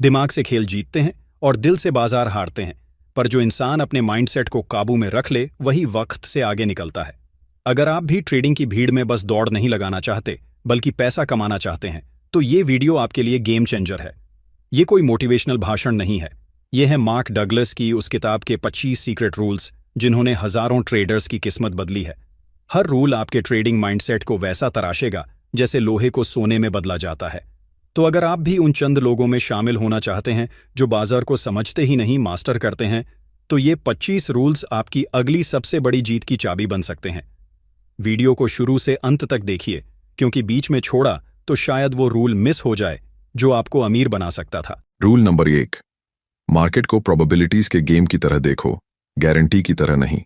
दिमाग से खेल जीतते हैं और दिल से बाजार हारते हैं, पर जो इंसान अपने माइंडसेट को काबू में रख ले वही वक्त से आगे निकलता है। अगर आप भी ट्रेडिंग की भीड़ में बस दौड़ नहीं लगाना चाहते बल्कि पैसा कमाना चाहते हैं तो ये वीडियो आपके लिए गेम चेंजर है। ये कोई मोटिवेशनल भाषण नहीं है, ये है मार्क डगलस की उस किताब के 25 सीक्रेट रूल्स जिन्होंने हजारों ट्रेडर्स की किस्मत बदली है। हर रूल आपके ट्रेडिंग माइंडसेट को वैसा तराशेगा जैसे लोहे को सोने में बदला जाता है। तो अगर आप भी उन चंद लोगों में शामिल होना चाहते हैं जो बाजार को समझते ही नहीं मास्टर करते हैं, तो ये 25 रूल्स आपकी अगली सबसे बड़ी जीत की चाबी बन सकते हैं। वीडियो को शुरू से अंत तक देखिए, क्योंकि बीच में छोड़ा तो शायद वो रूल मिस हो जाए जो आपको अमीर बना सकता था। रूल नंबर 1, मार्केट को प्रोबेबिलिटीज के गेम की तरह देखो, गारंटी की तरह नहीं।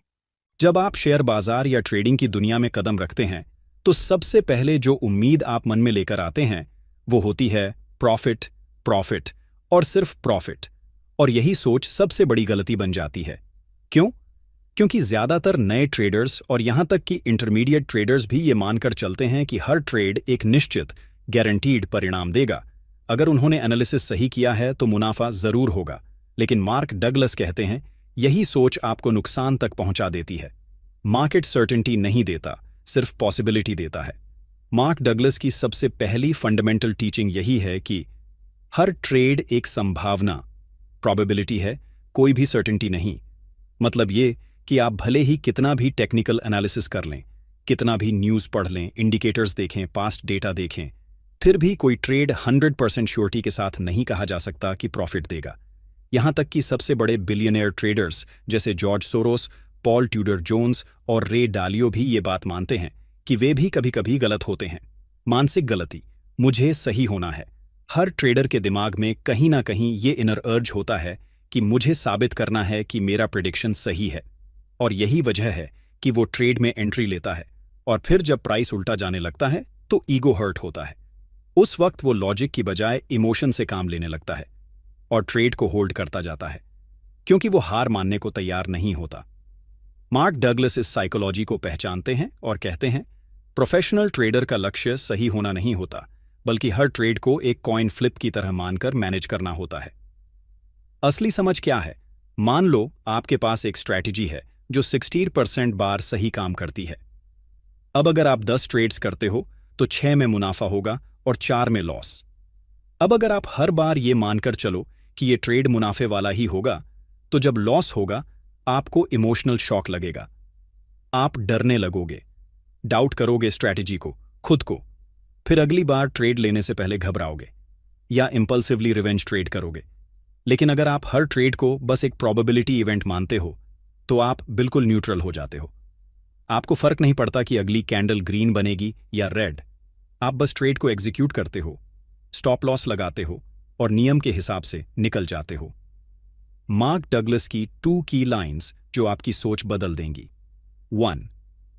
जब आप शेयर बाजार या ट्रेडिंग की दुनिया में कदम रखते हैं तो सबसे पहले जो उम्मीद आप मन में लेकर आते हैं वो होती है प्रॉफिट, प्रॉफिट और सिर्फ प्रॉफिट। और यही सोच सबसे बड़ी गलती बन जाती है। क्यों? क्योंकि ज्यादातर नए ट्रेडर्स और यहां तक कि इंटरमीडिएट ट्रेडर्स भी ये मानकर चलते हैं कि हर ट्रेड एक निश्चित गारंटीड परिणाम देगा। अगर उन्होंने एनालिसिस सही किया है तो मुनाफा जरूर होगा, लेकिन मार्क डगलस कहते हैं यही सोच आपको नुकसान तक पहुंचा देती है। मार्केट सर्टेनिटी नहीं देता, सिर्फ पॉसिबिलिटी देता है। मार्क डगलस की सबसे पहली फंडामेंटल टीचिंग यही है कि हर ट्रेड एक संभावना, प्रोबेबिलिटी है, कोई भी सर्टेनिटी नहीं। मतलब ये कि आप भले ही कितना भी टेक्निकल एनालिसिस कर लें, कितना भी न्यूज़ पढ़ लें, इंडिकेटर्स देखें, पास्ट डेटा देखें, फिर भी कोई ट्रेड 100% श्योरिटी के साथ नहीं कहा जा सकता कि प्रॉफिट देगा। यहां तक कि सबसे बड़े बिलियनियर ट्रेडर्स जैसे George Soros, Paul Tudor Jones और रे डालियो भी ये बात मानते हैं कि वे भी कभी कभी गलत होते हैं। मानसिक गलती, मुझे सही होना है। हर ट्रेडर के दिमाग में कहीं ना कहीं ये इनर अर्ज होता है कि मुझे साबित करना है कि मेरा प्रेडिक्शन सही है। और यही वजह है कि वो ट्रेड में एंट्री लेता है और फिर जब प्राइस उल्टा जाने लगता है तो ईगो हर्ट होता है। उस वक्त वो लॉजिक की बजाय इमोशन से काम लेने लगता है और ट्रेड को होल्ड करता जाता है, क्योंकि वो हार मानने को तैयार नहीं होता। मार्क डगलस इस साइकोलॉजी को पहचानते हैं और कहते हैं प्रोफेशनल ट्रेडर का लक्ष्य सही होना नहीं होता, बल्कि हर ट्रेड को एक कॉइन फ्लिप की तरह मानकर मैनेज करना होता है। असली समझ क्या है? मान लो आपके पास एक स्ट्रैटेजी है जो 60% बार सही काम करती है। अब अगर आप 10 ट्रेड्स करते हो तो 6 में मुनाफा होगा और 4 में लॉस। अब अगर आप हर बार ये मानकर चलो कि ये ट्रेड मुनाफे वाला ही होगा, तो जब लॉस होगा आपको इमोशनल शॉक लगेगा। आप डरने लगोगे, डाउट करोगे स्ट्रैटेजी को, खुद को। फिर अगली बार ट्रेड लेने से पहले घबराओगे या इंपल्सिवली रिवेंज ट्रेड करोगे। लेकिन अगर आप हर ट्रेड को बस एक प्रोबेबिलिटी इवेंट मानते हो तो आप बिल्कुल न्यूट्रल हो जाते हो। आपको फर्क नहीं पड़ता कि अगली कैंडल ग्रीन बनेगी या रेड। आप बस ट्रेड को एग्जीक्यूट करते हो, स्टॉप लॉस लगाते हो और नियम के हिसाब से निकल जाते हो। मार्क डगलस की 2 की लाइंस जो आपकी सोच बदल देंगी। 1.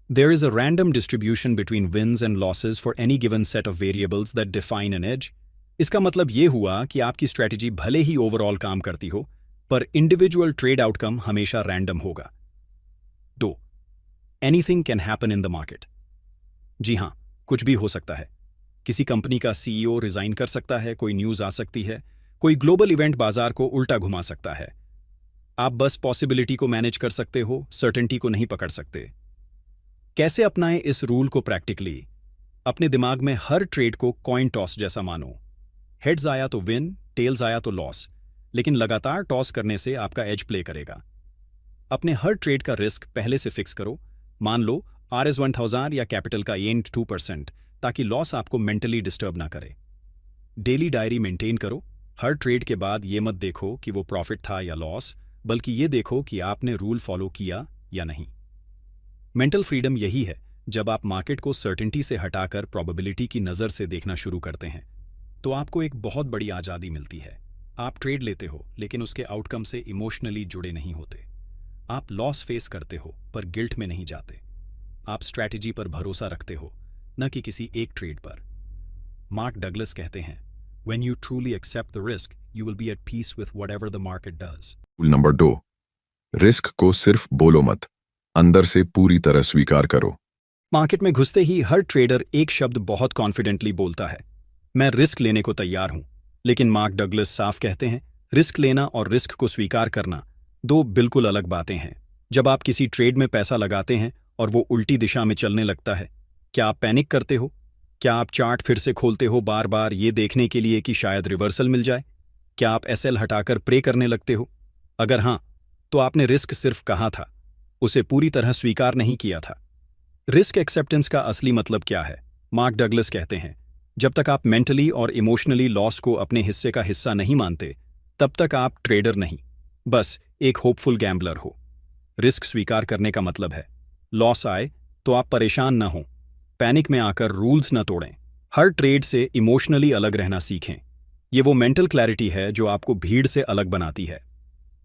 There is a random distribution between wins and losses for any given set of variables that define an edge. इसका मतलब ये हुआ कि आपकी स्ट्रैटेजी भले ही ओवरऑल काम करती हो, पर इंडिविजुअल ट्रेड आउटकम हमेशा रैंडम होगा। 2. Anything can happen in the market. जी हां, कुछ भी हो सकता है। किसी कंपनी का CEO रिजाइन कर सकता है, कोई न्यूज़ आ सकती है, कोई ग्लोबल इवेंट बाजार को उल्टा घुमा सकता है। आप बस पॉसिबिलिटी को मैनेज कर सकते हो, सर्टेनिटी को नहीं पकड़ सकते। कैसे अपनाएं इस रूल को प्रैक्टिकली? अपने दिमाग में हर ट्रेड को कॉइन टॉस जैसा मानो। हेड्स आया तो विन, टेल्स आया तो लॉस, लेकिन लगातार टॉस करने से आपका एज प्ले करेगा। अपने हर ट्रेड का रिस्क पहले से फिक्स करो। मान लो RS 1000 या कैपिटल का येंट 2%, ताकि लॉस आपको मेंटली डिस्टर्ब ना करे। डेली डायरी मेंटेन करो। हर ट्रेड के बाद ये मत देखो कि वो प्रॉफिट था या लॉस, बल्कि ये देखो कि आपने रूल फॉलो किया या नहीं। मेंटल फ्रीडम यही है, जब आप मार्केट को सर्टेनिटी से हटाकर प्रोबेबिलिटी की नज़र से देखना शुरू करते हैं तो आपको एक बहुत बड़ी आज़ादी मिलती है। आप ट्रेड लेते हो लेकिन उसके आउटकम से इमोशनली जुड़े नहीं होते। आप लॉस फेस करते हो पर गिल्ट में नहीं जाते। आप स्ट्रैटेजी पर भरोसा रखते हो, न कि किसी एक ट्रेड पर। मार्क डगलस कहते हैं, When you truly accept the risk, you will be at peace with whatever the market does. Rule number 2, risk को सिर्फ बोलो मत, अंदर से पूरी तरह स्वीकार करो। मार्केट में घुसते ही हर ट्रेडर एक शब्द बहुत कॉन्फिडेंटली बोलता है, मैं रिस्क लेने को तैयार हूं। लेकिन मार्क डगलस साफ कहते हैं, रिस्क लेना और रिस्क को स्वीकार करना दो बिल्कुल अलग बातें हैं। जब आप किसी ट्रेड में पैसा लगाते हैं और वो उल्टी दिशा में चलने लगता है, क्या आप पैनिक करते हो? क्या आप चार्ट फिर से खोलते हो बार बार ये देखने के लिए कि शायद रिवर्सल मिल जाए? क्या आप एसएल हटाकर प्रे करने लगते हो? अगर हाँ, तो आपने रिस्क सिर्फ कहा था, उसे पूरी तरह स्वीकार नहीं किया था। रिस्क एक्सेप्टेंस का असली मतलब क्या है? मार्क डगलस कहते हैं, जब तक आप मेंटली और इमोशनली लॉस को अपने हिस्से का हिस्सा नहीं मानते, तब तक आप ट्रेडर नहीं, बस एक होपफुल गैम्बलर हो। रिस्क स्वीकार करने का मतलब है, लॉस आए तो आप परेशान न हों, पैनिक में आकर रूल्स न तोड़ें, हर ट्रेड से इमोशनली अलग रहना सीखें। ये वो मेंटल क्लैरिटी है जो आपको भीड़ से अलग बनाती है।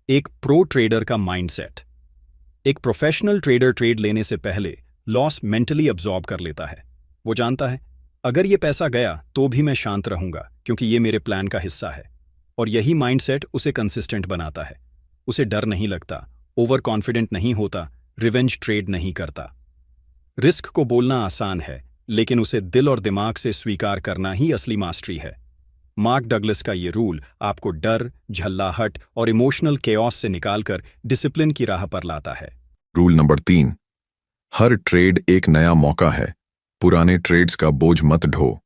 एक प्रो ट्रेडर का माइंडसेट। एक प्रोफेशनल ट्रेडर ट्रेड लेने से पहले लॉस मेंटली अब्जॉर्ब कर लेता है। वो जानता है, अगर ये पैसा गया तो भी मैं शांत रहूंगा क्योंकि ये मेरे प्लान का हिस्सा है। और यही माइंडसेट उसे कंसिस्टेंट बनाता है। उसे डर नहीं लगता, ओवर कॉन्फिडेंट नहीं होता, रिवेंज ट्रेड नहीं करता। रिस्क को बोलना आसान है, लेकिन उसे दिल और दिमाग से स्वीकार करना ही असली मास्टरी है। मार्क डगलस का ये रूल आपको डर, झल्लाहट और इमोशनल केओस से निकालकर डिसिप्लिन की राह पर लाता है। रूल नंबर 3, हर ट्रेड एक नया मौका है, पुराने ट्रेड्स का बोझ मत ढो।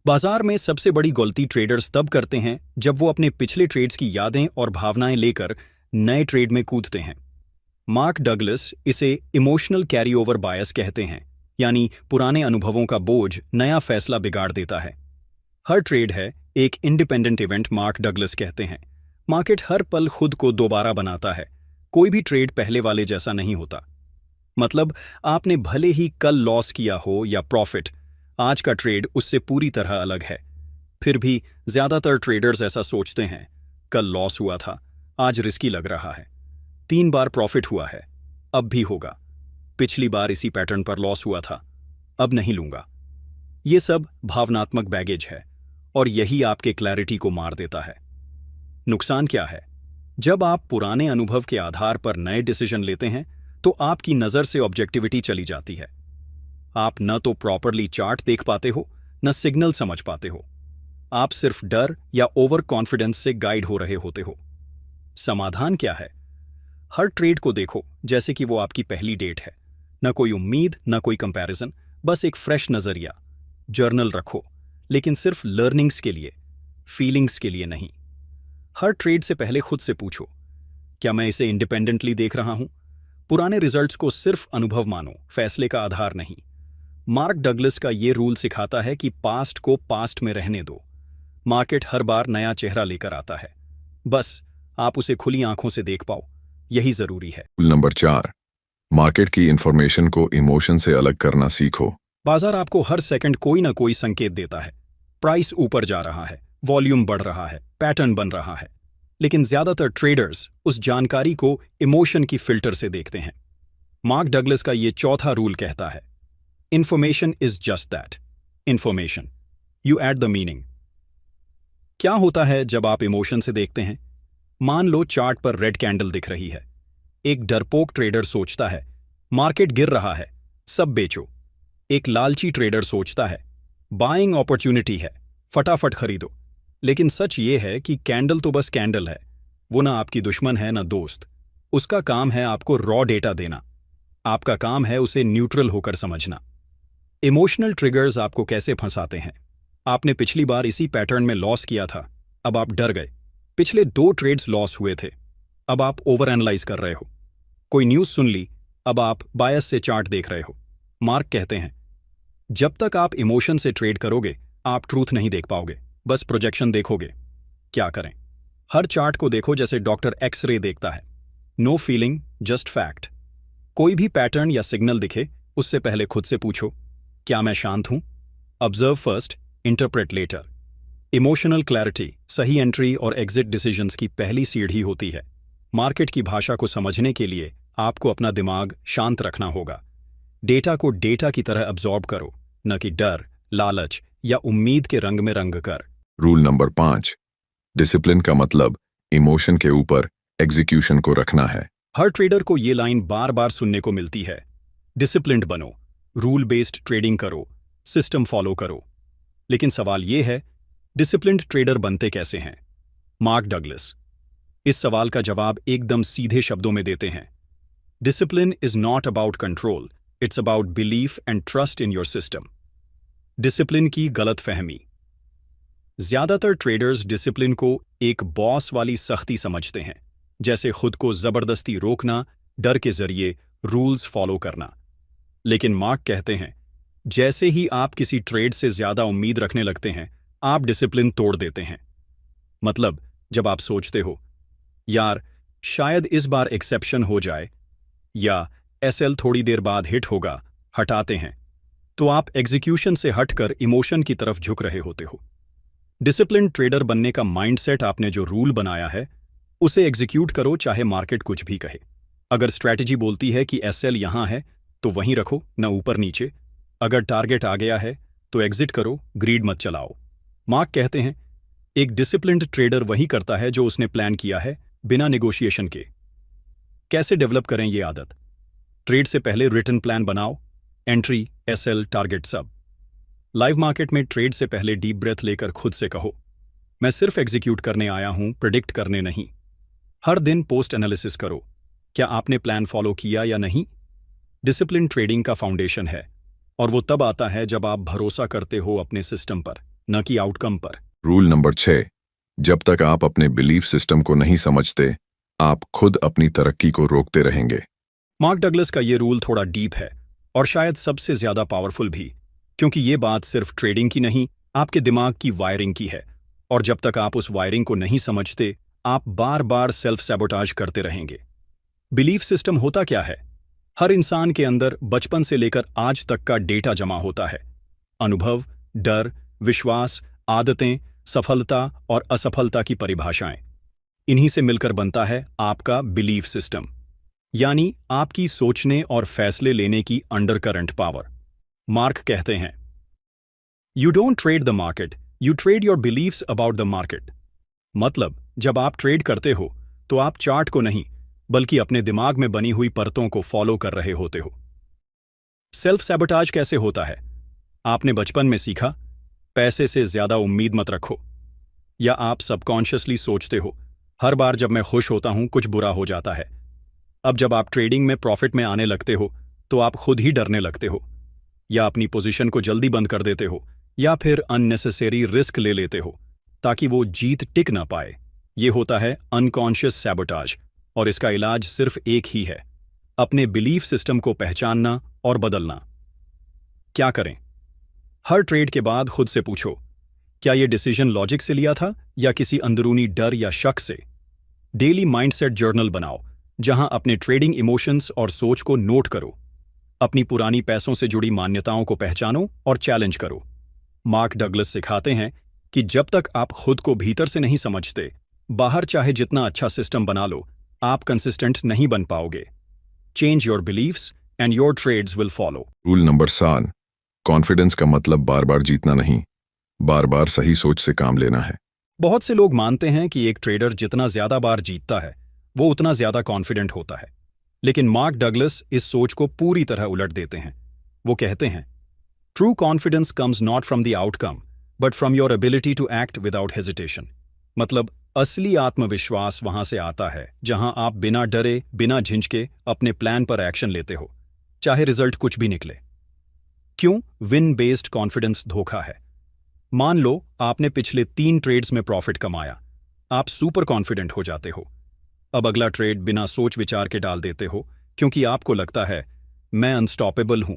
बाजार में सबसे बड़ी गलती ट्रेडर्स तब करते हैं जब वो अपने पिछले ट्रेड्स की यादें और भावनाएं लेकर नए ट्रेड में कूदते हैं। मार्क डगलस इसे इमोशनल कैरी ओवर बायस कहते हैं, यानी पुराने अनुभवों का बोझ नया फैसला बिगाड़ देता है। हर ट्रेड है एक इंडिपेंडेंट इवेंट, मार्क डगलस कहते हैं। मार्केट हर पल खुद को दोबारा बनाता है, कोई भी ट्रेड पहले वाले जैसा नहीं होता। मतलब आपने भले ही कल लॉस किया हो या प्रॉफिट, आज का ट्रेड उससे पूरी तरह अलग है। फिर भी ज्यादातर ट्रेडर्स ऐसा सोचते हैं, कल लॉस हुआ था, आज रिस्की लग रहा है। 3 बार प्रॉफिट हुआ है, अब भी होगा। पिछली बार इसी पैटर्न पर लॉस हुआ था, अब नहीं लूंगा। ये सब भावनात्मक बैगेज है और यही आपके क्लैरिटी को मार देता है। नुकसान क्या है? जब आप पुराने अनुभव के आधार पर नए डिसीजन लेते हैं तो आपकी नजर से ऑब्जेक्टिविटी चली जाती है। आप न तो प्रॉपरली चार्ट देख पाते हो, न सिग्नल समझ पाते हो। आप सिर्फ डर या ओवर कॉन्फिडेंस से गाइड हो रहे होते हो। समाधान क्या है? हर ट्रेड को देखो जैसे कि वो आपकी पहली डेट है। न कोई उम्मीद, न कोई कंपैरिजन, बस एक फ्रेश नजरिया। जर्नल रखो, लेकिन सिर्फ लर्निंग्स के लिए, फीलिंग्स के लिए नहीं। हर ट्रेड से पहले खुद से पूछो, क्या मैं इसे इंडिपेंडेंटली देख रहा हूं? पुराने रिजल्ट्स को सिर्फ अनुभव मानो, फैसले का आधार नहीं। मार्क डगलस का ये रूल सिखाता है कि पास्ट को पास्ट में रहने दो। मार्केट हर बार नया चेहरा लेकर आता है, बस आप उसे खुली आंखों से देख पाओ, यही जरूरी है। रूल नंबर 4, मार्केट की इंफॉर्मेशन को इमोशन से अलग करना सीखो। बाजार आपको हर सेकंड कोई ना कोई संकेत देता है। प्राइस ऊपर जा रहा है, वॉल्यूम बढ़ रहा है, पैटर्न बन रहा है। लेकिन ज्यादातर ट्रेडर्स उस जानकारी को इमोशन की फिल्टर से देखते हैं। मार्क डगलस का ये चौथा रूल कहता है, information is just that, information, you add the meaning. क्या होता है जब आप इमोशन से देखते हैं? मान लो चार्ट पर रेड कैंडल दिख रही है। एक डरपोक ट्रेडर सोचता है, मार्केट गिर रहा है, सब बेचो। एक लालची ट्रेडर सोचता है, बाइंग अपॉर्चुनिटी है, फटाफट खरीदो। लेकिन सच ये है कि कैंडल तो बस कैंडल है, वो ना आपकी दुश्मन है ना दोस्त। उसका काम है आपको रॉ डेटा देना, आपका काम है उसे न्यूट्रल होकर समझना। इमोशनल ट्रिगर्स आपको कैसे फंसाते हैं? आपने पिछली बार इसी पैटर्न में लॉस किया था, अब आप डर गए। पिछले 2 ट्रेड्स लॉस हुए थे, अब आप ओवर एनालाइज कर रहे हो। कोई न्यूज़ सुन ली, अब आप बायस से चार्ट देख रहे हो। मार्क कहते हैं, जब तक आप इमोशन से ट्रेड करोगे, आप ट्रूथ नहीं देख पाओगे, बस प्रोजेक्शन देखोगे। क्या करें? हर चार्ट को देखो जैसे डॉक्टर एक्सरे देखता है। No feeling, just fact. कोई भी पैटर्न या सिग्नल दिखे, उससे पहले खुद से पूछो, क्या मैं शांत हूं? Observe first, interpret later. Emotional clarity सही एंट्री और एग्जिट डिसीजंस की पहली सीढ़ी होती है। मार्केट की भाषा को समझने के लिए आपको अपना दिमाग शांत रखना होगा। डेटा को डेटा की तरह अब्जॉर्ब करो, न कि डर, लालच या उम्मीद के रंग में रंग कर। रूल नंबर 5, डिसिप्लिन का मतलब इमोशन के ऊपर एग्जीक्यूशन को रखना है। हर ट्रेडर को ये लाइन बार बार सुनने को मिलती है, डिसिप्लिन्ड बनो, रूल बेस्ड ट्रेडिंग करो, सिस्टम फॉलो करो। लेकिन सवाल ये है, डिसिप्लिन्ड ट्रेडर बनते कैसे हैं? मार्क डगलस इस सवाल का जवाब एकदम सीधे शब्दों में देते हैं। Discipline is not about control, it's about belief and trust in your system. Discipline की गलत फहमी। ज्यादातर ट्रेडर्स डिसिप्लिन को एक बॉस वाली सख्ती समझते हैं, जैसे खुद को जबरदस्ती रोकना, डर के जरिए रूल्स फॉलो करना। लेकिन मार्क कहते हैं, जैसे ही आप किसी ट्रेड से ज्यादा उम्मीद रखने लगते हैं, आप डिसिप्लिन तोड़ देते हैं। मतलब, जब आप सोचते हो, यार शायद इस बार एक्सेप्शन हो जाए, या एसएल थोड़ी देर बाद हिट होगा, हटाते हैं, तो आप एग्जीक्यूशन से हटकर इमोशन की तरफ झुक रहे होते हो। डिसिप्लिन ट्रेडर बनने का माइंडसेट, आपने जो रूल बनाया है उसे एग्जीक्यूट करो, चाहे मार्केट कुछ भी कहे। अगर स्ट्रैटेजी बोलती है कि एसएल यहां है तो वहीं रखो, न ऊपर नीचे। अगर टारगेट आ गया है तो एग्जिट करो, ग्रीड मत चलाओ। मार्क कहते हैं, एक डिसिप्लिन्ड ट्रेडर वही करता है जो उसने प्लान किया है, बिना नेगोशिएशन के। कैसे डेवलप करें ये आदत? ट्रेड से पहले रिटन प्लान बनाओ, एंट्री, एसएल, टारगेट सब। लाइव मार्केट में ट्रेड से पहले डीप ब्रेथ लेकर खुद से कहो, मैं सिर्फ एग्जीक्यूट करने आया हूं, प्रिडिक्ट करने नहीं। हर दिन पोस्ट एनालिसिस करो, क्या आपने प्लान फॉलो किया या नहीं। डिसिप्लिन ट्रेडिंग का फाउंडेशन है, और वो तब आता है जब आप भरोसा करते हो अपने सिस्टम पर, न कि आउटकम पर। रूल नंबर 6, जब तक आप अपने बिलीफ सिस्टम को नहीं समझते, आप खुद अपनी तरक्की को रोकते रहेंगे। मार्क डगलस का ये रूल थोड़ा डीप है, और शायद सबसे ज्यादा पावरफुल भी, क्योंकि ये बात सिर्फ ट्रेडिंग की नहीं, आपके दिमाग की वायरिंग की है। और जब तक आप उस वायरिंग को नहीं समझते, आप बार बार सेल्फ सैबोटाज करते रहेंगे। बिलीफ सिस्टम होता क्या है? हर इंसान के अंदर बचपन से लेकर आज तक का डेटा जमा होता है। अनुभव, डर, विश्वास, आदतें, सफलता और असफलता की परिभाषाएं। इन्हीं से मिलकर बनता है आपका बिलीफ सिस्टम, यानी आपकी सोचने और फैसले लेने की अंडरकरंट पावर। मार्क कहते हैं, you don't trade the market, you trade your believes about the market. मतलब, जब आप ट्रेड करते हो तो आप चार्ट को नहीं, बल्कि अपने दिमाग में बनी हुई परतों को फॉलो कर रहे होते हो। सेल्फ सैबोटाज कैसे होता है? आपने बचपन में सीखा, पैसे से ज्यादा उम्मीद मत रखो। या आप सबकॉन्शियसली सोचते हो, हर बार जब मैं खुश होता हूं कुछ बुरा हो जाता है। अब जब आप ट्रेडिंग में प्रॉफिट में आने लगते हो तो आप खुद ही डरने लगते हो, या अपनी पोजीशन को जल्दी बंद कर देते हो, या फिर अननेसेसरी रिस्क ले लेते हो ताकि वो जीत टिक ना पाए। ये होता है अनकॉन्शियस सैबोटाज, और इसका इलाज सिर्फ एक ही है, अपने बिलीफ सिस्टम को पहचानना और बदलना। क्या करें? हर ट्रेड के बाद खुद से पूछो, क्या यह डिसीजन लॉजिक से लिया था या किसी अंदरूनी डर या शक से? डेली माइंडसेट जर्नल बनाओ, जहां अपने ट्रेडिंग इमोशंस और सोच को नोट करो। अपनी पुरानी पैसों से जुड़ी मान्यताओं को पहचानो और चैलेंज करो। मार्क डगलस सिखाते हैं कि जब तक आप खुद को भीतर से नहीं समझते, बाहर चाहे जितना अच्छा सिस्टम बना लो, आप कंसिस्टेंट नहीं बन पाओगे। Change your believes and your trades will follow. Rule number 7, confidence का मतलब बार बार जीतना नहीं, बार बार सही सोच से काम लेना है। बहुत से लोग मानते हैं कि एक ट्रेडर जितना ज्यादा बार जीतता है वो उतना ज्यादा कॉन्फिडेंट होता है, लेकिन मार्क डगलस इस सोच को पूरी तरह उलट देते हैं। वो कहते हैं, true confidence comes not from the outcome but from your ability to act without hesitation. मतलब, असली आत्मविश्वास वहां से आता है जहां आप बिना डरे, बिना झिझके अपने प्लान पर एक्शन लेते हो, चाहे रिजल्ट कुछ भी निकले। क्यों विन बेस्ड कॉन्फिडेंस धोखा है? मान लो आपने पिछले 3 ट्रेड्स में प्रॉफिट कमाया, आप सुपर कॉन्फिडेंट हो जाते हो। अब अगला ट्रेड बिना सोच विचार के डाल देते हो, क्योंकि आपको लगता है मैं अनस्टॉपेबल हूं।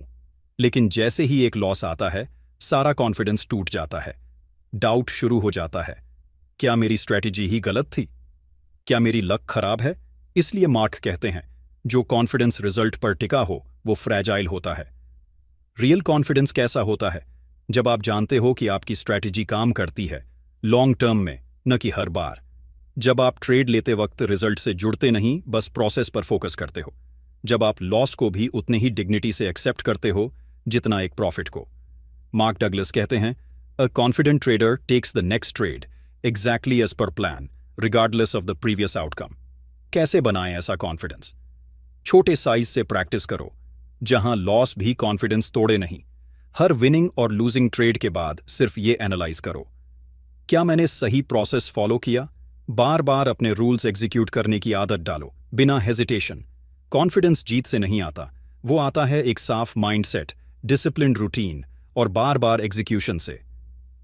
लेकिन जैसे ही एक लॉस आता है, सारा कॉन्फिडेंस टूट जाता है। डाउट शुरू हो जाता है, क्या मेरी स्ट्रैटेजी ही गलत थी? क्या मेरी लक खराब है? इसलिए मार्क कहते हैं, जो कॉन्फिडेंस रिजल्ट पर टिका हो वो फ्रैजाइल होता है। रियल कॉन्फिडेंस कैसा होता है? जब आप जानते हो कि आपकी स्ट्रैटेजी काम करती है, लॉन्ग टर्म में, न कि हर बार। जब आप ट्रेड लेते वक्त रिजल्ट से जुड़ते नहीं, बस प्रोसेस पर फोकस करते हो। जब आप लॉस को भी उतने ही डिग्निटी से एक्सेप्ट करते हो जितना एक प्रॉफिट को। मार्क डगलस कहते हैं, a confident trader takes the next trade exactly as per plan, regardless of the previous outcome. कैसे बनाएं ऐसा कॉन्फिडेंस? छोटे साइज से प्रैक्टिस करो, जहां लॉस भी कॉन्फिडेंस तोड़े नहीं। हर विनिंग और लूजिंग ट्रेड के बाद सिर्फ ये एनालाइज करो, क्या मैंने सही प्रोसेस फॉलो किया? बार बार अपने रूल्स एग्जीक्यूट करने की आदत डालो, बिना हेजिटेशन। कॉन्फिडेंस जीत से नहीं आता, वो आता है एक साफ माइंडसेट, डिसिप्लिन्ड रूटीन और बार बार एग्जीक्यूशन से।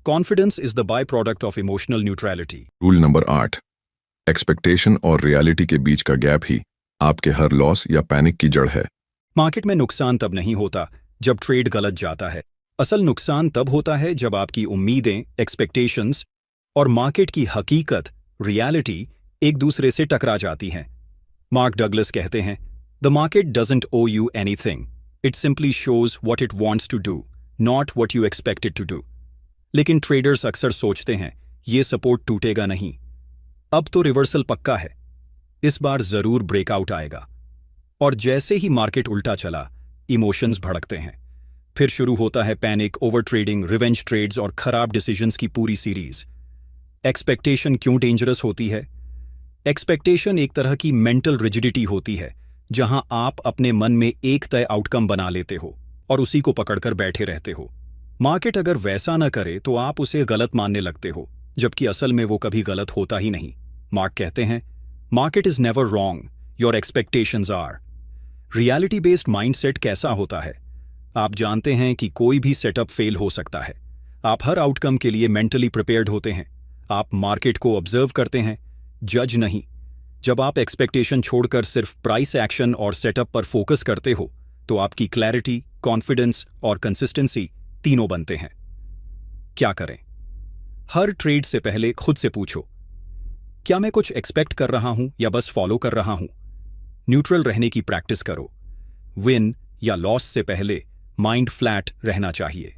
Confidence is the by product of emotional neutrality. Rule number 8, expectation और रियलिटी के बीच का गैप ही आपके हर लॉस या पैनिक की जड़ है। मार्केट में नुकसान तब नहीं होता जब ट्रेड गलत जाता है। असल नुकसान तब होता है जब आपकी उम्मीदें, एक्सपेक्टेशंस और मार्केट की हकीकत, रियलिटी, एक दूसरे से टकरा जाती हैं। मार्क डगलस कहते हैं, the market doesn't owe you anything, it simply shows what it wants to do, not what you expect it to do. लेकिन ट्रेडर्स अक्सर सोचते हैं, ये सपोर्ट टूटेगा नहीं, अब तो रिवर्सल पक्का है, इस बार जरूर ब्रेकआउट आएगा। और जैसे ही मार्केट उल्टा चला, इमोशंस भड़कते हैं। फिर शुरू होता है panic, overtrading, revenge trades और खराब डिसीजंस की पूरी सीरीज। एक्सपेक्टेशन क्यों डेंजरस होती है? एक्सपेक्टेशन एक तरह की मेंटल रिजिडिटी होती है, जहां आप अपने मन में एक तय आउटकम बना लेते हो और उसी को पकड़कर बैठे रहते हो। मार्केट अगर वैसा न करे तो आप उसे गलत मानने लगते हो, जबकि असल में वो कभी गलत होता ही नहीं। मार्क कहते हैं, market is never wrong, your expectations are. Reality based mindset कैसा होता है? आप जानते हैं कि कोई भी सेटअप फेल हो सकता है। आप हर आउटकम के लिए मेंटली प्रिपेयर्ड होते हैं। आप मार्केट को ऑब्जर्व करते हैं, जज नहीं। जब आप एक्सपेक्टेशन छोड़कर सिर्फ प्राइस एक्शन और सेटअप पर फोकस करते हो, तो आपकी क्लैरिटी, कॉन्फिडेंस और कंसिस्टेंसी तीनों बनते हैं। क्या करें? हर ट्रेड से पहले खुद से पूछो, क्या मैं कुछ एक्सपेक्ट कर रहा हूं या बस फॉलो कर रहा हूं? न्यूट्रल रहने की प्रैक्टिस करो। विन या लॉस से पहले माइंड फ्लैट रहना चाहिए।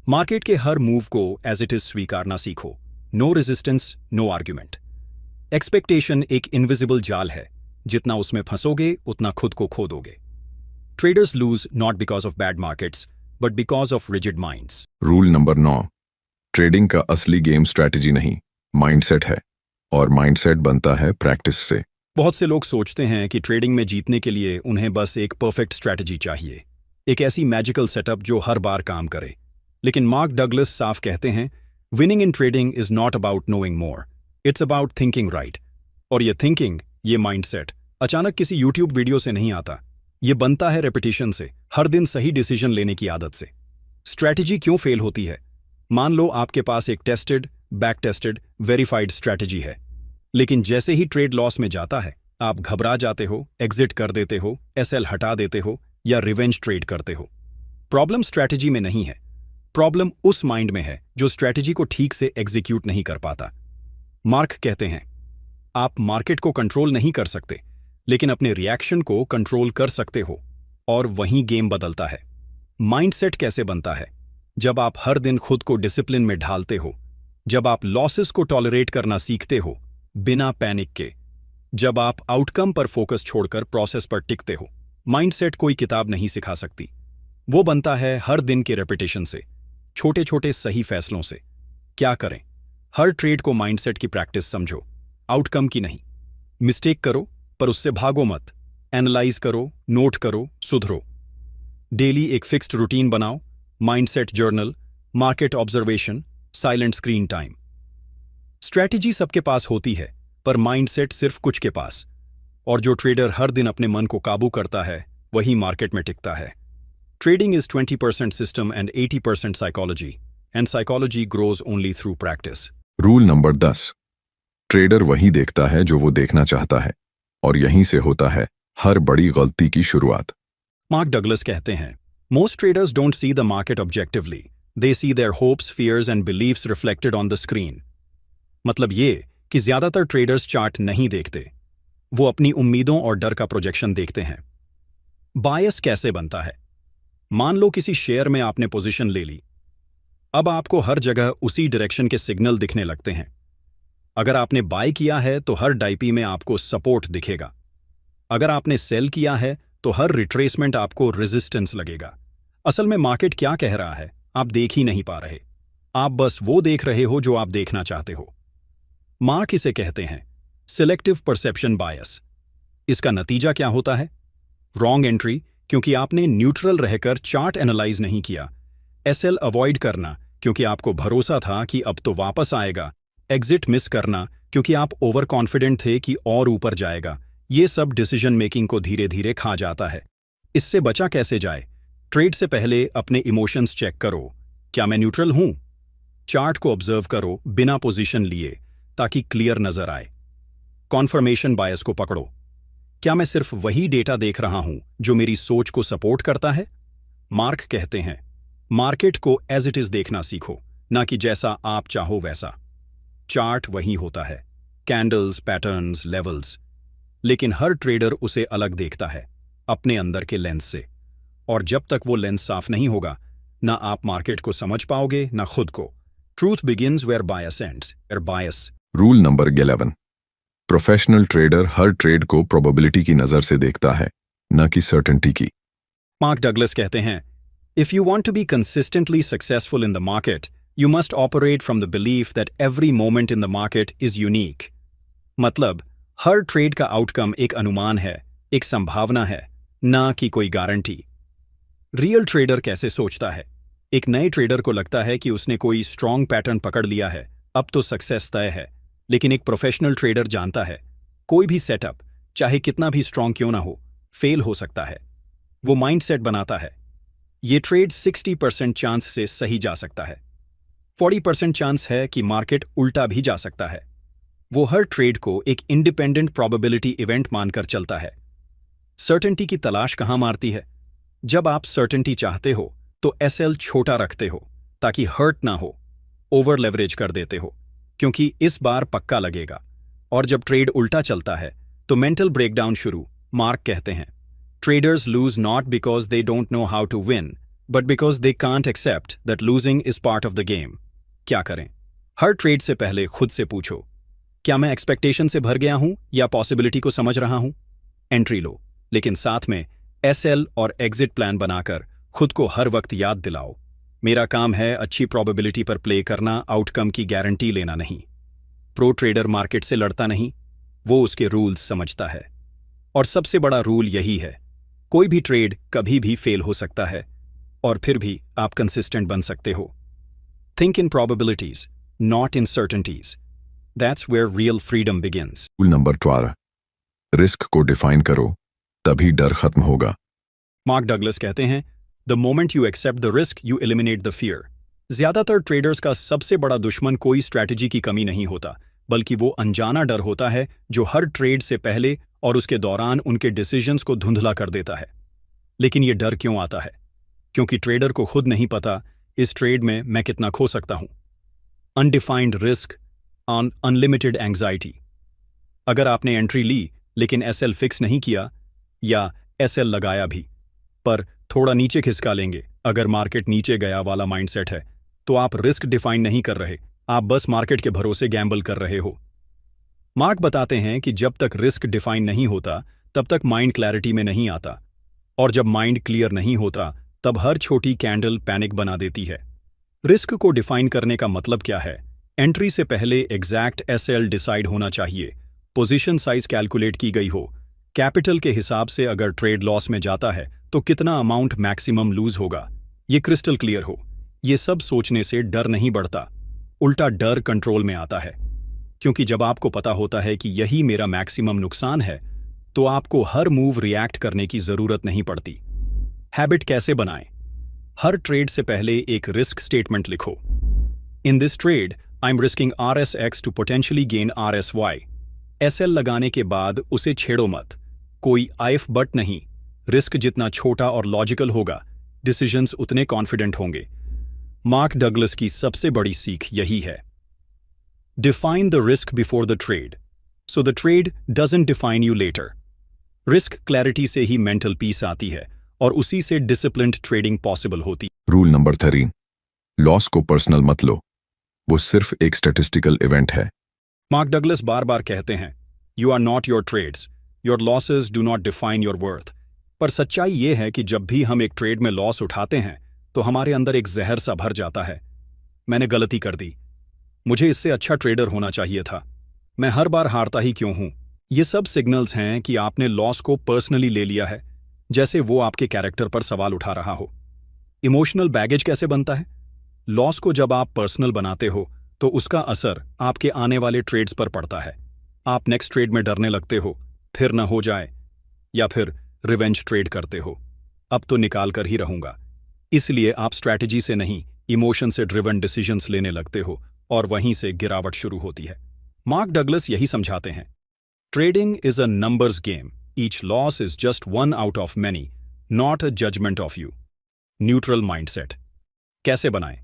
मार्केट के हर मूव को एज इट इज स्वीकारना सीखो। No resistance, no argument. Expectation एक इनविजिबल जाल है, जितना उसमें फंसोगे उतना खुद को खो दोगे। Traders lose not because of bad markets but because of rigid minds. Rule number 9, trading का असली गेम स्ट्रैटेजी नहीं, माइंडसेट है, और माइंडसेट बनता है प्रैक्टिस से। बहुत से लोग सोचते हैं कि ट्रेडिंग में जीतने के लिए उन्हें बस एक परफेक्ट स्ट्रैटेजी चाहिए, एक ऐसी मैजिकल सेटअप जो हर बार काम करे। लेकिन मार्क डगलस साफ कहते हैं, winning in trading is not about knowing more, it's about thinking right. और ये थिंकिंग, ये माइंडसेट अचानक किसी यूट्यूब वीडियो से नहीं आता, ये बनता है रेपिटेशन से, हर दिन सही डिसीजन लेने की आदत से। स्ट्रैटेजी क्यों फेल होती है? मान लो आपके पास एक tested, back tested, verified strategy है, लेकिन जैसे ही ट्रेड लॉस में जाता है, आप घबरा जाते हो, एग्जिट कर देते हो, एसएल हटा देते हो या रिवेंज ट्रेड करते हो। प्रॉब्लम स्ट्रैटेजी में नहीं है, प्रॉब्लम उस माइंड में है जो स्ट्रैटेजी को ठीक से एग्जीक्यूट नहीं कर पाता। मार्क कहते हैं, आप मार्केट को कंट्रोल नहीं कर सकते, लेकिन अपने रिएक्शन को कंट्रोल कर सकते हो, और वहीं गेम बदलता है। माइंडसेट कैसे बनता है? जब आप हर दिन खुद को डिसिप्लिन में ढालते हो, जब आप लॉसेस को टॉलरेट करना सीखते हो बिना पैनिक के, जब आप आउटकम पर फोकस छोड़कर प्रोसेस पर टिकते हो। माइंडसेट कोई किताब नहीं सिखा सकती, वो बनता है हर दिन के रेपिटेशन से, छोटे छोटे सही फैसलों से। क्या करें? हर ट्रेड को माइंडसेट की प्रैक्टिस समझो, आउटकम की नहीं। मिस्टेक करो पर उससे भागो मत, एनालाइज करो, नोट करो, सुधरो। डेली एक फिक्स्ड रूटीन बनाओ, mindset journal, market observation, silent screen time. Strategy सबके पास होती है, पर माइंडसेट सिर्फ कुछ के पास। और जो ट्रेडर हर दिन अपने मन को काबू करता है, वही मार्केट में टिकता है। Trading is 20% system and 80% psychology, and psychology grows only through practice. Rule number 10, trader वही देखता है जो वो देखना चाहता है, और यहीं से होता है हर बड़ी गलती की शुरुआत। मार्क डगलस कहते हैं, most traders don't see the market objectively, they see their hopes, fears and believes reflected on the screen. मतलब ये कि ज्यादातर ट्रेडर्स चार्ट नहीं देखते, वो अपनी उम्मीदों और डर का प्रोजेक्शन देखते हैं। बायस कैसे बनता है? मान लो किसी शेयर में आपने पोजीशन ले ली, अब आपको हर जगह उसी डायरेक्शन के सिग्नल दिखने लगते हैं। अगर आपने बाय किया है तो हर डाइपी में आपको सपोर्ट दिखेगा, अगर आपने सेल किया है तो हर रिट्रेसमेंट आपको रेजिस्टेंस लगेगा। असल में मार्केट क्या कह रहा है आप देख ही नहीं पा रहे, आप बस वो देख रहे हो जो आप देखना चाहते हो। मार्क इसे कहते हैं सिलेक्टिव परसेप्शन बायस। इसका नतीजा क्या होता है? रॉन्ग एंट्री, क्योंकि आपने न्यूट्रल रहकर चार्ट एनालाइज नहीं किया, एसएल अवॉइड करना, क्योंकि आपको भरोसा था कि अब तो वापस आएगा। एग्जिट मिस करना क्योंकि आप ओवर कॉन्फिडेंट थे कि और ऊपर जाएगा। ये सब डिसीजन मेकिंग को धीरे धीरे खा जाता है। इससे बचा कैसे जाए? ट्रेड से पहले अपने इमोशंस चेक करो। क्या मैं न्यूट्रल हूं? चार्ट को ऑब्जर्व करो बिना पोजीशन लिए, ताकि क्लियर नजर आए। कॉन्फर्मेशन बायस को पकड़ो। क्या मैं सिर्फ वही डेटा देख रहा हूं जो मेरी सोच को सपोर्ट करता है? मार्क कहते हैं, मार्केट को एज इट इज देखना सीखो, ना कि जैसा आप चाहो वैसा। चार्ट वही होता है, कैंडल्स, पैटर्न्स, लेवल्स, लेकिन हर ट्रेडर उसे अलग देखता है, अपने अंदर के लेंस से। और जब तक वो लेंस साफ नहीं होगा, ना आप मार्केट को समझ पाओगे ना खुद को। Truth begins where bias ends, where bias. Rule number 11। Professional trader हर ट्रेड को प्रोबेबिलिटी की नज़र से देखता है, न कि सर्टेनिटी की। मार्क डगलस कहते हैं, if you want to be consistently successful in the market, you must operate from the belief that every moment in the market is unique. मतलब हर ट्रेड का आउटकम एक अनुमान है, एक संभावना है, ना कि कोई गारंटी। रियल ट्रेडर कैसे सोचता है? एक नए ट्रेडर को लगता है कि उसने कोई स्ट्रॉन्ग पैटर्न पकड़ लिया है, अब तो सक्सेस तय है। लेकिन एक प्रोफेशनल ट्रेडर जानता है, कोई भी सेटअप, चाहे कितना भी स्ट्रॉन्ग क्यों ना हो, फेल हो सकता है। वो माइंडसेट बनाता है, ये ट्रेड 60% चांस से सही जा सकता है, 40% चांस है कि मार्केट उल्टा भी जा सकता है। वो हर ट्रेड को एक इंडिपेंडेंट प्रोबेबिलिटी इवेंट मानकर चलता है। सर्टेनिटी की तलाश कहां मारती है? जब आप सर्टेनिटी चाहते हो तो एसएल छोटा रखते हो ताकि हर्ट ना हो, ओवर लेवरेज कर देते हो क्योंकि इस बार पक्का लगेगा। और जब ट्रेड उल्टा चलता है तो मेंटल ब्रेकडाउन शुरू। मार्क कहते हैं, traders lose not because they don't know how to win, but because they can't accept that losing is part of the game. क्या करें? हर ट्रेड से पहले खुद से पूछो, क्या मैं एक्सपेक्टेशन से भर गया हूं या पॉसिबिलिटी को समझ रहा हूं? एंट्री लो, लेकिन साथ में एसएल और एग्जिट प्लान बनाकर खुद को हर वक्त याद दिलाओ, मेरा काम है अच्छी प्रोबेबिलिटी पर प्ले करना, आउटकम की गारंटी लेना नहीं। प्रो ट्रेडर मार्केट से लड़ता नहीं, वो उसके रूल्स समझता है। और सबसे बड़ा रूल यही है, कोई भी ट्रेड कभी भी फेल हो सकता है और फिर भी आप कंसिस्टेंट बन सकते हो। Think in probabilities, not in certainties. That's where real freedom begins. Rule number 12। Risk को डिफाइन करो, तभी डर खत्म होगा। मार्क डगलस कहते हैं, The moment you accept the risk, you eliminate the fear. ज्यादातर ट्रेडर्स का सबसे बड़ा दुश्मन कोई स्ट्रैटेजी की कमी नहीं होता, बल्कि वो अनजाना डर होता है जो हर ट्रेड से पहले और उसके दौरान उनके डिसीजंस को धुंधला कर देता है। लेकिन ये डर क्यों आता है? क्योंकि ट्रेडर को खुद नहीं पता इस ट्रेड में मैं कितना खो सकता हूं। Undefined risk on unlimited anxiety. अगर आपने एंट्री ली लेकिन एसएल फिक्स नहीं किया, या एसएल लगाया भी पर थोड़ा नीचे खिसका लेंगे, अगर मार्केट नीचे गया वाला माइंडसेट है, तो आप रिस्क डिफाइन नहीं कर रहे, आप बस मार्केट के भरोसे गैम्बल कर रहे हो। मार्क बताते हैं कि जब तक रिस्क डिफाइन नहीं होता तब तक माइंड क्लैरिटी में नहीं आता, और जब माइंड क्लियर नहीं होता तब हर छोटी कैंडल पैनिक बना देती है। रिस्क को डिफाइन करने का मतलब क्या है? एंट्री से पहले एग्जैक्ट एसएल डिसाइड होना चाहिए, पोजीशन साइज कैलकुलेट की गई हो, कैपिटल के हिसाब से अगर ट्रेड लॉस में जाता है तो कितना अमाउंट मैक्सिमम लूज होगा, ये क्रिस्टल क्लियर हो। ये सब सोचने से डर नहीं बढ़ता, उल्टा डर कंट्रोल में आता है, क्योंकि जब आपको पता होता है कि यही मेरा मैक्सिमम नुकसान है, तो आपको हर मूव रिएक्ट करने की जरूरत नहीं पड़ती। हैबिट कैसे बनाएं? हर ट्रेड से पहले एक रिस्क स्टेटमेंट लिखो। In this trade I am risking RSX to potentially gain RSY। SL लगाने के बाद उसे छेड़ो मत, कोई आइफ बट नहीं। रिस्क जितना छोटा और लॉजिकल होगा, डिसीजंस उतने कॉन्फिडेंट होंगे। मार्क डगलस की सबसे बड़ी सीख यही है, define the risk before the trade so the trade doesn't define you later. Risk clarity से ही मेंटल पीस आती है और उसी से डिसिप्लिन्ड ट्रेडिंग पॉसिबल होती। Rule number 13। लॉस को पर्सनल मत लो, वो सिर्फ एक स्टैटिस्टिकल इवेंट है। मार्क डगलस बार बार कहते हैं, you are not your trades, your losses do not define your worth. पर सच्चाई ये है कि जब भी हम एक ट्रेड में लॉस उठाते हैं तो हमारे अंदर एक जहर सा भर जाता है, मैंने गलती कर दी, मुझे इससे अच्छा ट्रेडर होना चाहिए था, मैं हर बार हारता ही क्यों हूं। ये सब सिग्नल्स हैं कि आपने लॉस को पर्सनली ले लिया है, जैसे वो आपके कैरेक्टर पर सवाल उठा रहा हो। इमोशनल बैगेज कैसे बनता है? लॉस को जब आप पर्सनल बनाते हो तो उसका असर आपके आने वाले ट्रेड्स पर पड़ता है। आप नेक्स्ट ट्रेड में डरने लगते हो, फिर न हो जाए, या फिर रिवेंज ट्रेड करते हो, अब तो निकाल कर ही रहूंगा। इसलिए आप स्ट्रैटेजी से नहीं, इमोशन से ड्रिवन डिसीजंस लेने लगते हो और वहीं से गिरावट शुरू होती है। मार्क डगलस यही समझाते हैं, trading is a numbers game, each loss is just one out of many, not a judgment of you. Neutral mindset कैसे बनाएं?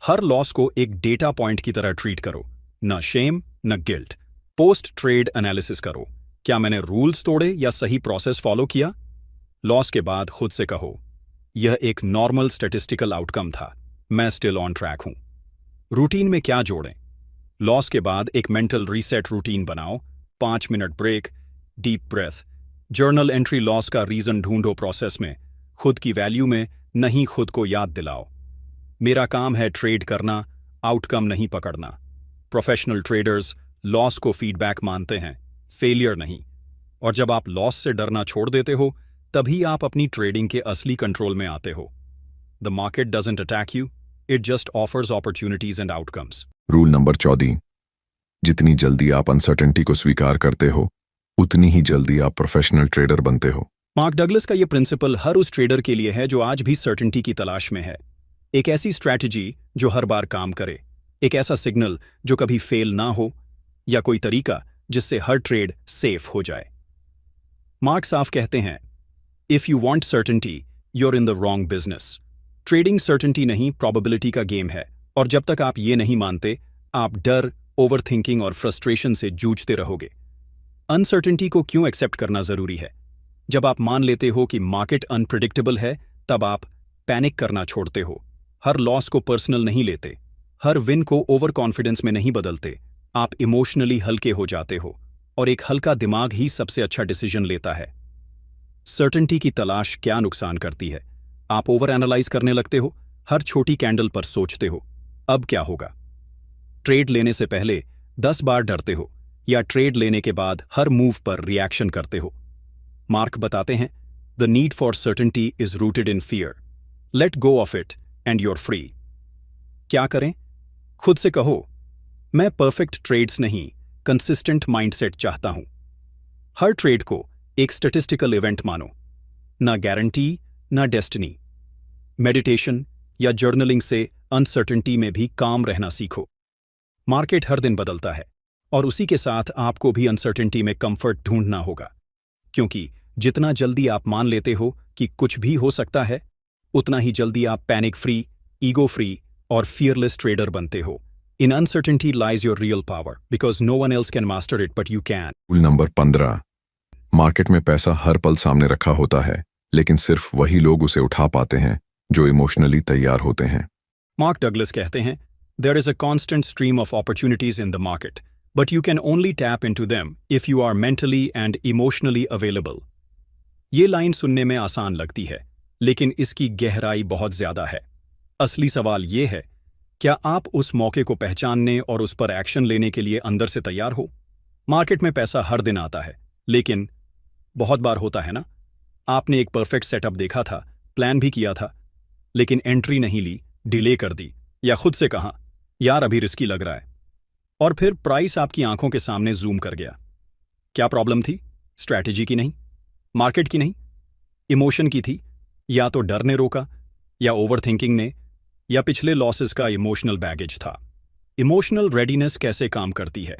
हर लॉस को एक डेटा पॉइंट की तरह ट्रीट करो, न शेम न गिल्ट। पोस्ट ट्रेड एनालिसिस करो, क्या मैंने रूल्स तोड़े या सही प्रोसेस फॉलो किया? लॉस के बाद खुद से कहो, यह एक नॉर्मल स्टैटिस्टिकल आउटकम था, मैं स्टिल ऑन ट्रैक हूं। रूटीन में क्या जोड़ें? लॉस के बाद एक मेंटल रीसेट रूटीन बनाओ, 5 minute break, deep breath, journal entry, loss का रीजन ढूंढो प्रोसेस में, खुद की वैल्यू में, नहीं खुद को याद दिलाओ, मेरा काम है ट्रेड करना, आउटकम नहीं पकड़ना। प्रोफेशनल ट्रेडर्स लॉस को फीडबैक मानते हैं, फेलियर नहीं। और जब आप लॉस से डरना छोड़ देते हो, तभी आप अपनी ट्रेडिंग के असली कंट्रोल में आते हो। The market doesn't attack you, it just offers opportunities and outcomes. Rule number 14, जितनी जल्दी आप अनसर्टेनिटी को स्वीकार करते हो उतनी ही जल्दी आप प्रोफेशनल ट्रेडर बनते हो। मार्क डगलस का यह प्रिंसिपल हर उस ट्रेडर के लिए है जो आज भी सर्टेनिटी की तलाश में है। एक ऐसी स्ट्रैटेजी जो हर बार काम करे, एक ऐसा सिग्नल जो कभी फेल ना हो, या कोई तरीका जिससे हर ट्रेड सेफ हो जाए। मार्क साफ कहते हैं, if you want certainty you're in the wrong business. Trading certainty नहीं, प्रोबेबिलिटी का गेम है, और जब तक आप ये नहीं मानते, आप डर, ओवरथिंकिंग और फ्रस्ट्रेशन से जूझते रहोगे। अनसर्टेनिटी को क्यों एक्सेप्ट करना जरूरी है? जब आप मान लेते हो कि मार्केट अनप्रिडिक्टेबल है, तब आप पैनिक करना छोड़ते हो। हर लॉस को पर्सनल नहीं लेते, हर विन को ओवर कॉन्फिडेंस में नहीं बदलते। आप इमोशनली हल्के हो जाते हो, और एक हल्का दिमाग ही सबसे अच्छा डिसीजन लेता है। सर्टेनिटी की तलाश क्या नुकसान करती है? आप ओवर एनालाइज करने लगते हो, हर छोटी कैंडल पर सोचते हो, अब क्या होगा? ट्रेड लेने से पहले 10 बार डरते हो, या ट्रेड लेने के बाद हर मूव पर रिएक्शन करते हो। मार्क बताते हैं, the need for certainty is rooted in fear, let go of it and you're free. क्या करें? खुद से कहो, मैं परफेक्ट ट्रेड्स नहीं, कंसिस्टेंट माइंडसेट चाहता हूं। हर ट्रेड को एक स्टैटिस्टिकल इवेंट मानो, ना गारंटी ना डेस्टिनी। मेडिटेशन या जर्नलिंग से अनसर्टेनिटी में भी काम रहना सीखो। मार्केट हर दिन बदलता है, और उसी के साथ आपको भी अनसर्टेनिटी में कंफर्ट ढूंढना होगा, क्योंकि जितना जल्दी आप मान लेते हो कि कुछ भी हो सकता है, उतना ही जल्दी आप पैनिक फ्री, ईगो फ्री और फियरलेस ट्रेडर बनते हो। In uncertainty lies your real power, because no one else can master it but you can. Rule number 15, market में पैसा हर पल सामने रखा होता है, लेकिन सिर्फ वही लोग उसे उठा पाते हैं जो इमोशनली तैयार होते हैं। मार्क डगलस कहते हैं, there is a constant stream of opportunities in the market, but you can only tap into them if you are mentally and emotionally available। ये लाइन सुनने में आसान लगती है, लेकिन इसकी गहराई बहुत ज्यादा है। असली सवाल ये है, क्या आप उस मौके को पहचानने और उस पर एक्शन लेने के लिए अंदर से तैयार हो? मार्केट में पैसा हर दिन आता है, लेकिन बहुत बार होता है ना, आपने एक परफेक्ट सेटअप देखा था, प्लान भी किया था, लेकिन एंट्री नहीं ली, डिले कर दी, या खुद से कहा, यार अभी रिस्की लग रहा है, और फिर प्राइस आपकी आंखों के सामने जूम कर गया। क्या प्रॉब्लम थी? स्ट्रैटेजी की नहीं, मार्केट की नहीं, इमोशन की थी। या तो डर ने रोका, या ओवरथिंकिंग ने, या पिछले लॉसेस का इमोशनल बैगेज था। इमोशनल रेडीनेस कैसे काम करती है?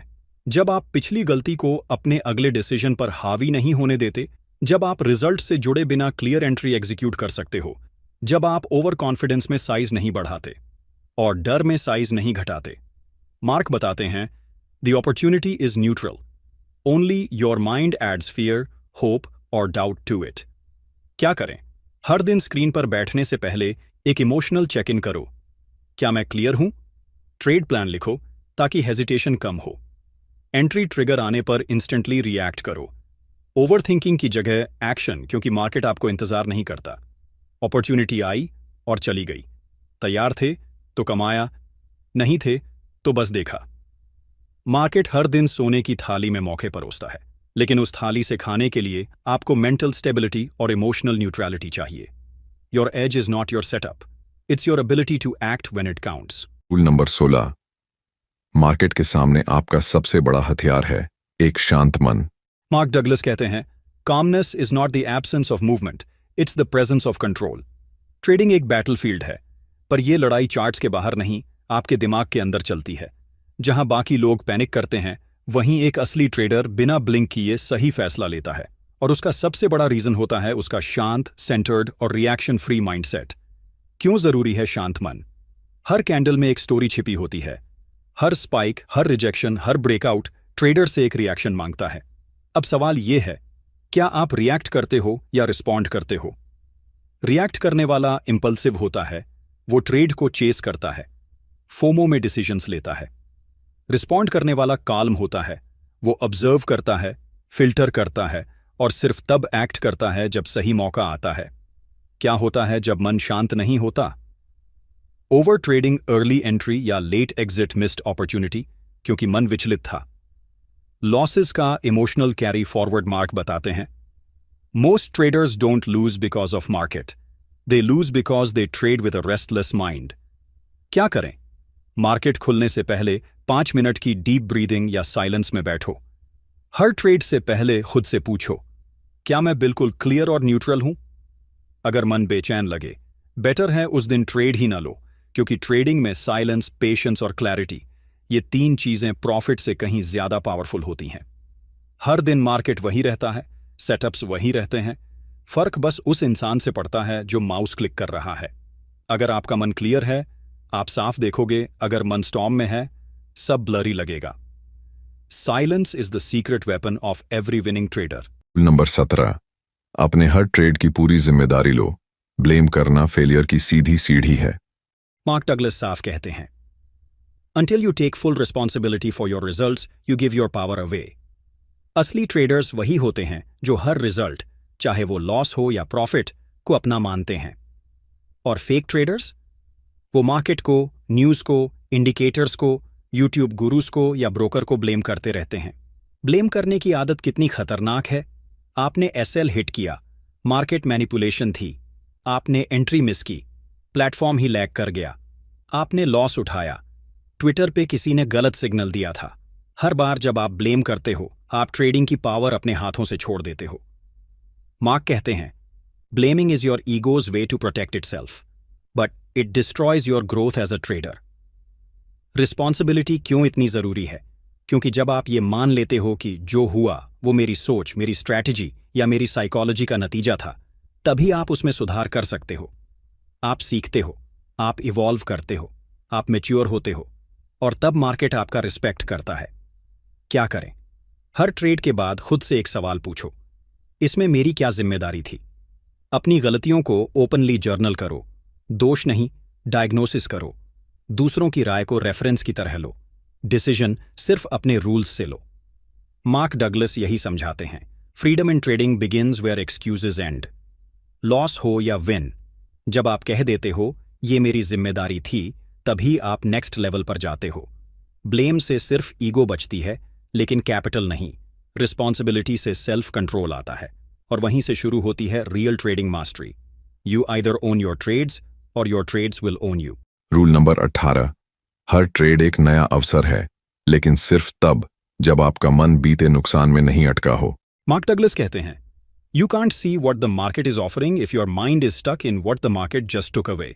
जब आप पिछली गलती को अपने अगले डिसीजन पर हावी नहीं होने देते, जब आप रिजल्ट से जुड़े बिना क्लियर एंट्री एग्जीक्यूट कर सकते हो, जब आप ओवर कॉन्फिडेंस में साइज नहीं बढ़ाते और डर में साइज नहीं घटाते। मार्क बताते हैं, the opportunity is neutral, only your mind adds fear, hope और डाउट टू इट। क्या करें? हर दिन स्क्रीन पर बैठने से पहले एक इमोशनल चेक इन करो, क्या मैं क्लियर हूं? ट्रेड प्लान लिखो ताकि हेजिटेशन कम हो। एंट्री ट्रिगर आने पर इंस्टेंटली रिएक्ट करो। ओवरथिंकिंग की जगह एक्शन, क्योंकि मार्केट आपको इंतजार नहीं करता। अपॉर्चुनिटी आई और चली गई, तैयार थे तो कमाया, नहीं थे तो बस देखा। मार्केट हर दिन सोने की थाली में मौके परोसता है, लेकिन उस थाली से खाने के लिए आपको मेंटल स्टेबिलिटी और इमोशनल न्यूट्रलिटी चाहिए। Your age is not your setup, It's your ability to act when it counts. Rule number 16। Market के सामने आपका सबसे बड़ा हथियार है एक शांत मन। मार्क डगलस कहते हैं, calmness is not the absence of movement, it's the presence of control. Trading एक बैटलफील्ड है, पर यह लड़ाई चार्ट्स के बाहर नहीं, आपके दिमाग के अंदर चलती है। जहां बाकी लोग पैनिक करते हैं, वहीं एक असली ट्रेडर बिना ब्लिंक किए सही फैसला लेता है, और उसका सबसे बड़ा रीजन होता है उसका शांत, सेंटर्ड और रिएक्शन फ्री माइंडसेट। क्यों जरूरी है शांत मन? हर कैंडल में एक स्टोरी छिपी होती है। हर स्पाइक, हर रिजेक्शन, हर ब्रेकआउट ट्रेडर से एक रिएक्शन मांगता है। अब सवाल यह है, क्या आप रिएक्ट करते हो या रिस्पॉन्ड करते हो? रिएक्ट करने वाला इंपल्सिव होता है, वो ट्रेड को चेस करता है, फोमो में डिसीजंस लेता है। रिस्पॉन्ड करने वाला काल्म होता है, वो ऑब्जर्व करता है, फिल्टर करता है और सिर्फ तब एक्ट करता है जब सही मौका आता है। क्या होता है जब मन शांत नहीं होता? ओवर ट्रेडिंग, अर्ली एंट्री या लेट एग्जिट, मिस्ड अपॉर्चुनिटी, क्योंकि मन विचलित था। लॉसेस का इमोशनल कैरी फॉरवर्ड मार्क बताते हैं, most traders don't lose because of market, they lose because they trade with a restless mind. क्या करें? मार्केट खुलने से पहले 5 मिनट की डीप ब्रीदिंग या साइलेंस में बैठो। हर ट्रेड से पहले खुद से पूछो, क्या मैं बिल्कुल क्लियर और न्यूट्रल हूं? अगर मन बेचैन लगे, बेटर है उस दिन ट्रेड ही ना लो, क्योंकि ट्रेडिंग में साइलेंस, पेशेंस और क्लैरिटी, ये 3 चीजें प्रॉफिट से कहीं ज्यादा पावरफुल होती हैं। हर दिन मार्केट वही रहता है, सेटअप्स वही रहते हैं, फर्क बस उस इंसान से पड़ता है जो माउस क्लिक कर रहा है। अगर आपका मन क्लियर है, आप साफ देखोगे, अगर मन स्टॉर्म में है, सब ब्लरी लगेगा। Silence is the secret weapon of every winning trader. Rule number 17। अपने हर ट्रेड की पूरी जिम्मेदारी लो। ब्लेम करना फेलियर की सीधी सीढ़ी है। मार्क डगलस साफ कहते हैं, Until you take full responsibility for your results, you give your power away. असली ट्रेडर्स वही होते हैं जो हर रिजल्ट, चाहे वो लॉस हो या प्रॉफिट, को अपना मानते हैं। और फेक ट्रेडर्स? वो मार्केट को, न्यूज़ को, इंडिकेटर्स को, यूट्यूब गुरुस को या ब्रोकर को ब्लेम करते रहते हैं। ब्लेम करने की आदत कितनी खतरनाक है। आपने एसएल हिट किया, मार्केट मैनिपुलेशन थी, आपने एंट्री मिस की, प्लेटफॉर्म ही लैग कर गया, आपने लॉस उठाया, ट्विटर पे किसी ने गलत सिग्नल दिया था। हर बार जब आप ब्लेम करते हो, आप ट्रेडिंग की पावर अपने हाथों से छोड़ देते हो। मार्क कहते हैं, blaming is your ego's way to protect itself, but it destroys your growth as a trader. Responsibility क्यों इतनी जरूरी है? क्योंकि जब आप ये मान लेते हो कि जो हुआ वो मेरी सोच, मेरी स्ट्रैटेजी या मेरी साइकोलॉजी का नतीजा था, तभी आप उसमें सुधार कर सकते हो। आप सीखते हो, आप इवॉल्व करते हो, आप मैच्योर होते हो, और तब मार्केट आपका रिस्पेक्ट करता है। क्या करें? हर ट्रेड के बाद खुद से एक सवाल पूछो, इसमें मेरी क्या जिम्मेदारी थी? अपनी गलतियों को ओपनली जर्नल करो, दोष नहीं, डायग्नोसिस करो। दूसरों की राय को रेफरेंस की तरह लो, डिसीजन सिर्फ अपने रूल्स से लो। मार्क डगलस यही समझाते हैं, freedom in trading begins where excuses end. Loss हो या विन, जब आप कह देते हो ये मेरी जिम्मेदारी थी, तभी आप नेक्स्ट लेवल पर जाते हो। ब्लेम से सिर्फ ईगो बचती है, लेकिन कैपिटल नहीं। रिस्पॉन्सिबिलिटी से सेल्फ कंट्रोल आता है, और वहीं से शुरू होती है real trading mastery. You either own your trades और your trades will own you. Rule number 18। हर ट्रेड एक नया अवसर है, लेकिन सिर्फ तब जब आपका मन बीते नुकसान में नहीं अटका हो। मार्क डगलस कहते हैं, you can't see what the market is offering if your mind is stuck in what the market just took away.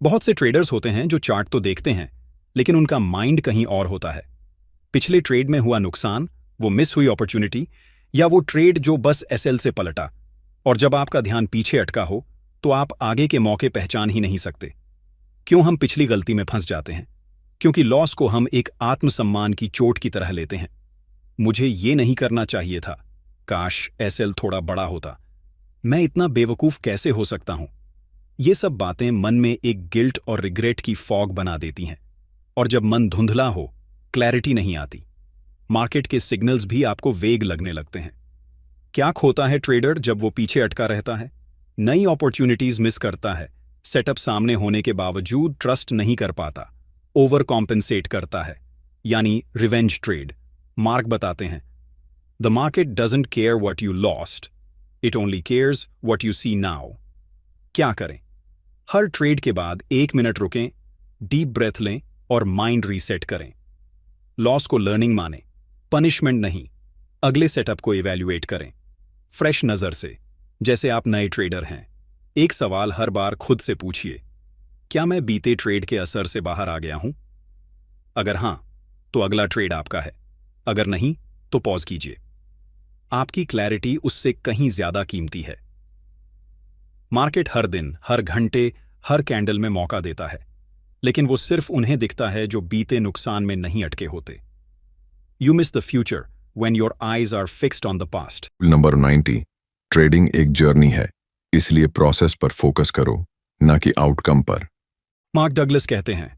बहुत से ट्रेडर्स होते हैं जो चार्ट तो देखते हैं, लेकिन उनका माइंड कहीं और होता है। पिछले ट्रेड में हुआ नुकसान, वो मिस हुई अपॉर्चुनिटी, या वो ट्रेड जो बस एसएल से पलटा। और जब आपका ध्यान पीछे अटका हो, तो आप आगे के मौके पहचान ही नहीं सकते। क्यों हम पिछली गलती में फंस जाते हैं? क्योंकि लॉस को हम एक आत्मसम्मान की चोट की तरह लेते हैं। मुझे ये नहीं करना चाहिए था, काश एसएल थोड़ा बड़ा होता, मैं इतना बेवकूफ कैसे हो सकता हूं। ये सब बातें मन में एक गिल्ट और रिग्रेट की फॉग बना देती हैं, और जब मन धुंधला हो, क्लैरिटी नहीं आती। मार्केट के सिग्नल्स भी आपको वेग लगने लगते हैं। क्या खोता है ट्रेडर जब वो पीछे अटका रहता है? नई अपॉर्चुनिटीज मिस करता है, सेटअप सामने होने के बावजूद ट्रस्ट नहीं कर पाता, ओवर कॉम्पेंसेट करता है, यानी रिवेंज ट्रेड। मार्क बताते हैं, the market doesn't care what you lost, it only cares what you see now. क्या करें? हर ट्रेड के बाद 1 मिनट रुकें, डीप ब्रेथ लें और माइंड रीसेट करें। लॉस को लर्निंग माने, पनिशमेंट नहीं। अगले सेटअप को इवैल्यूएट करें फ्रेश नज़र से, जैसे आप नए ट्रेडर हैं। एक सवाल हर बार खुद से पूछिए, क्या मैं बीते ट्रेड के असर से बाहर आ गया हूं? अगर हां, तो अगला ट्रेड आपका है। अगर नहीं, तो पॉज कीजिए। आपकी क्लैरिटी उससे कहीं ज्यादा कीमती है। मार्केट हर दिन, हर घंटे, हर कैंडल में मौका देता है, लेकिन वो सिर्फ उन्हें दिखता है जो बीते नुकसान में नहीं अटके होते। You miss the future when your eyes are fixed on the past. Number 90, trading एक जर्नी है, इसलिए प्रोसेस पर फोकस करो, ना कि आउटकम पर। मार्क डगलस कहते हैं,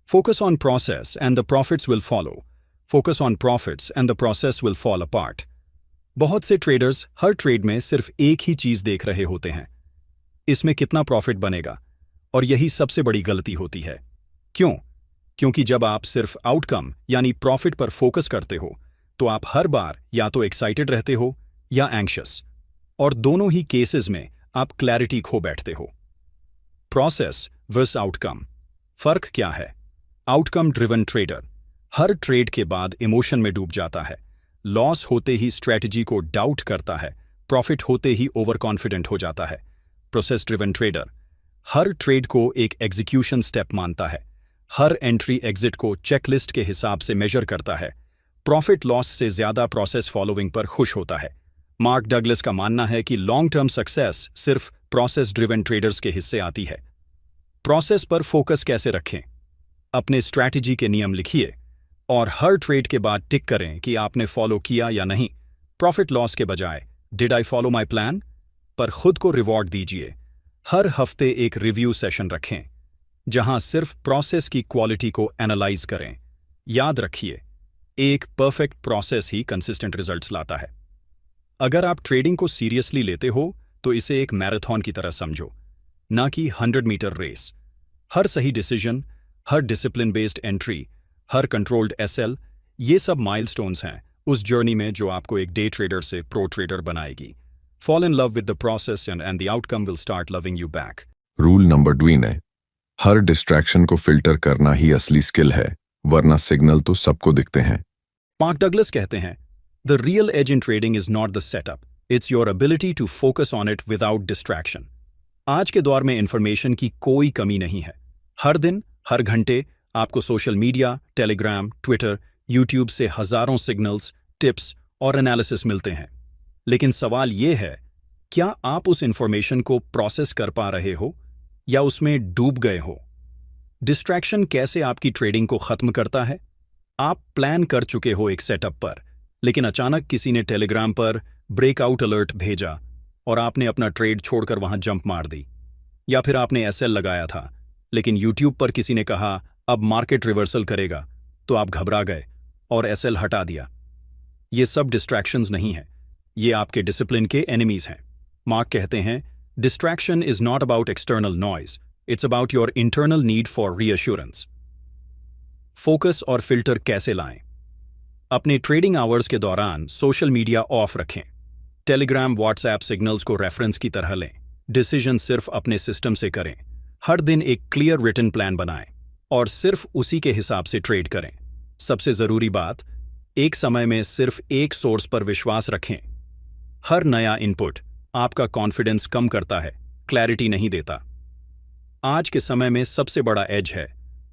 focus on process and the profits will follow, focus on profits and the process will fall apart. बहुत से ट्रेडर्स हर ट्रेड में सिर्फ एक ही चीज देख रहे होते हैं, इसमें कितना प्रॉफिट बनेगा, और यही सबसे बड़ी गलती होती है। क्यों? क्योंकि जब आप सिर्फ आउटकम यानी प्रॉफिट पर फोकस करते हो, तो आप हर बार या तो एक्साइटेड रहते हो या एंग्शियस, और दोनों ही केसेस में आप क्लैरिटी खो बैठते हो। प्रोसेस वर्सेस आउटकम, फर्क क्या है? आउटकम ड्रिवन ट्रेडर हर ट्रेड के बाद इमोशन में डूब जाता है, लॉस होते ही स्ट्रेटजी को डाउट करता है, प्रॉफिट होते ही ओवर कॉन्फिडेंट हो जाता है। प्रोसेस ड्रिवन ट्रेडर हर ट्रेड को एक एग्जीक्यूशन स्टेप मानता है, हर एंट्री एग्जिट को चेकलिस्ट के हिसाब से मेजर करता है, प्रॉफिट लॉस से ज्यादा प्रोसेस फॉलोइंग पर खुश होता है। मार्क डगलस का मानना है कि लॉन्ग टर्म सक्सेस सिर्फ प्रोसेस ड्रिवन ट्रेडर्स के हिस्से आती है। प्रोसेस पर फोकस कैसे रखें? अपने स्ट्रैटेजी के नियम लिखिए और हर ट्रेड के बाद टिक करें कि आपने फॉलो किया या नहीं। प्रॉफिट लॉस के बजाय did I follow my plan पर खुद को रिवॉर्ड दीजिए। हर हफ्ते एक रिव्यू सेशन रखें जहां सिर्फ प्रोसेस की क्वालिटी को एनालाइज करें। याद रखिए, एक परफेक्ट प्रोसेस ही कंसिस्टेंट रिजल्ट्स लाता है। अगर आप ट्रेडिंग को सीरियसली लेते हो तो इसे एक मैराथन की तरह समझो, ना कि 100 मीटर रेस। हर सही डिसीजन, हर डिसिप्लिन बेस्ड एंट्री, हर कंट्रोल्ड एसएल, ये सब माइलस्टोन्स हैं उस जर्नी में जो आपको एक डे ट्रेडर से प्रो ट्रेडर बनाएगी। Fall in love with the process and the outcome will start loving you back. Rule number 2 है, हर डिस्ट्रैक्शन को फिल्टर करना ही असली स्किल है, वरना सिग्नल तो सबको दिखते हैं। मार्क डगलस कहते हैं, the real edge in trading is not the setup, it's your ability to focus on it without distraction. आज के दौर में इंफॉर्मेशन की कोई कमी नहीं है। हर दिन, हर घंटे आपको social media, Telegram, Twitter, YouTube से हजारों सिग्नल्स, टिप्स और एनालिसिस मिलते हैं। लेकिन सवाल यह है, क्या आप उस इंफॉर्मेशन को प्रोसेस कर पा रहे हो या उसमें डूब गए हो? डिस्ट्रैक्शन कैसे आपकी ट्रेडिंग को खत्म करता है? आप प्लान कर चुके हो एक सेटअप पर, लेकिन अचानक किसी ने टेलीग्राम पर ब्रेकआउट अलर्ट भेजा और आपने अपना ट्रेड छोड़कर वहां जंप मार दी। या फिर आपने एसएल लगाया था, लेकिन यूट्यूब पर किसी ने कहा अब मार्केट रिवर्सल करेगा, तो आप घबरा गए और एसएल हटा दिया। ये सब डिस्ट्रैक्शंस नहीं है, ये आपके डिसिप्लिन के एनिमीज हैं। मार्क कहते हैं, distraction is not about external noise, it's about your internal need for reassurance. Focus और फिल्टर कैसे लाएं? अपने ट्रेडिंग आवर्स के दौरान सोशल मीडिया ऑफ रखें। टेलीग्राम, व्हाट्सएप सिग्नल्स को रेफरेंस की तरह लें। डिसीजन सिर्फ अपने सिस्टम से करें। हर दिन एक क्लियर रिटन प्लान बनाएं और सिर्फ उसी के हिसाब से ट्रेड करें। सबसे जरूरी बात, एक समय में सिर्फ एक सोर्स पर विश्वास रखें। हर नया इनपुट आपका कॉन्फिडेंस कम करता है, क्लैरिटी नहीं देता। आज के समय में सबसे बड़ा एज है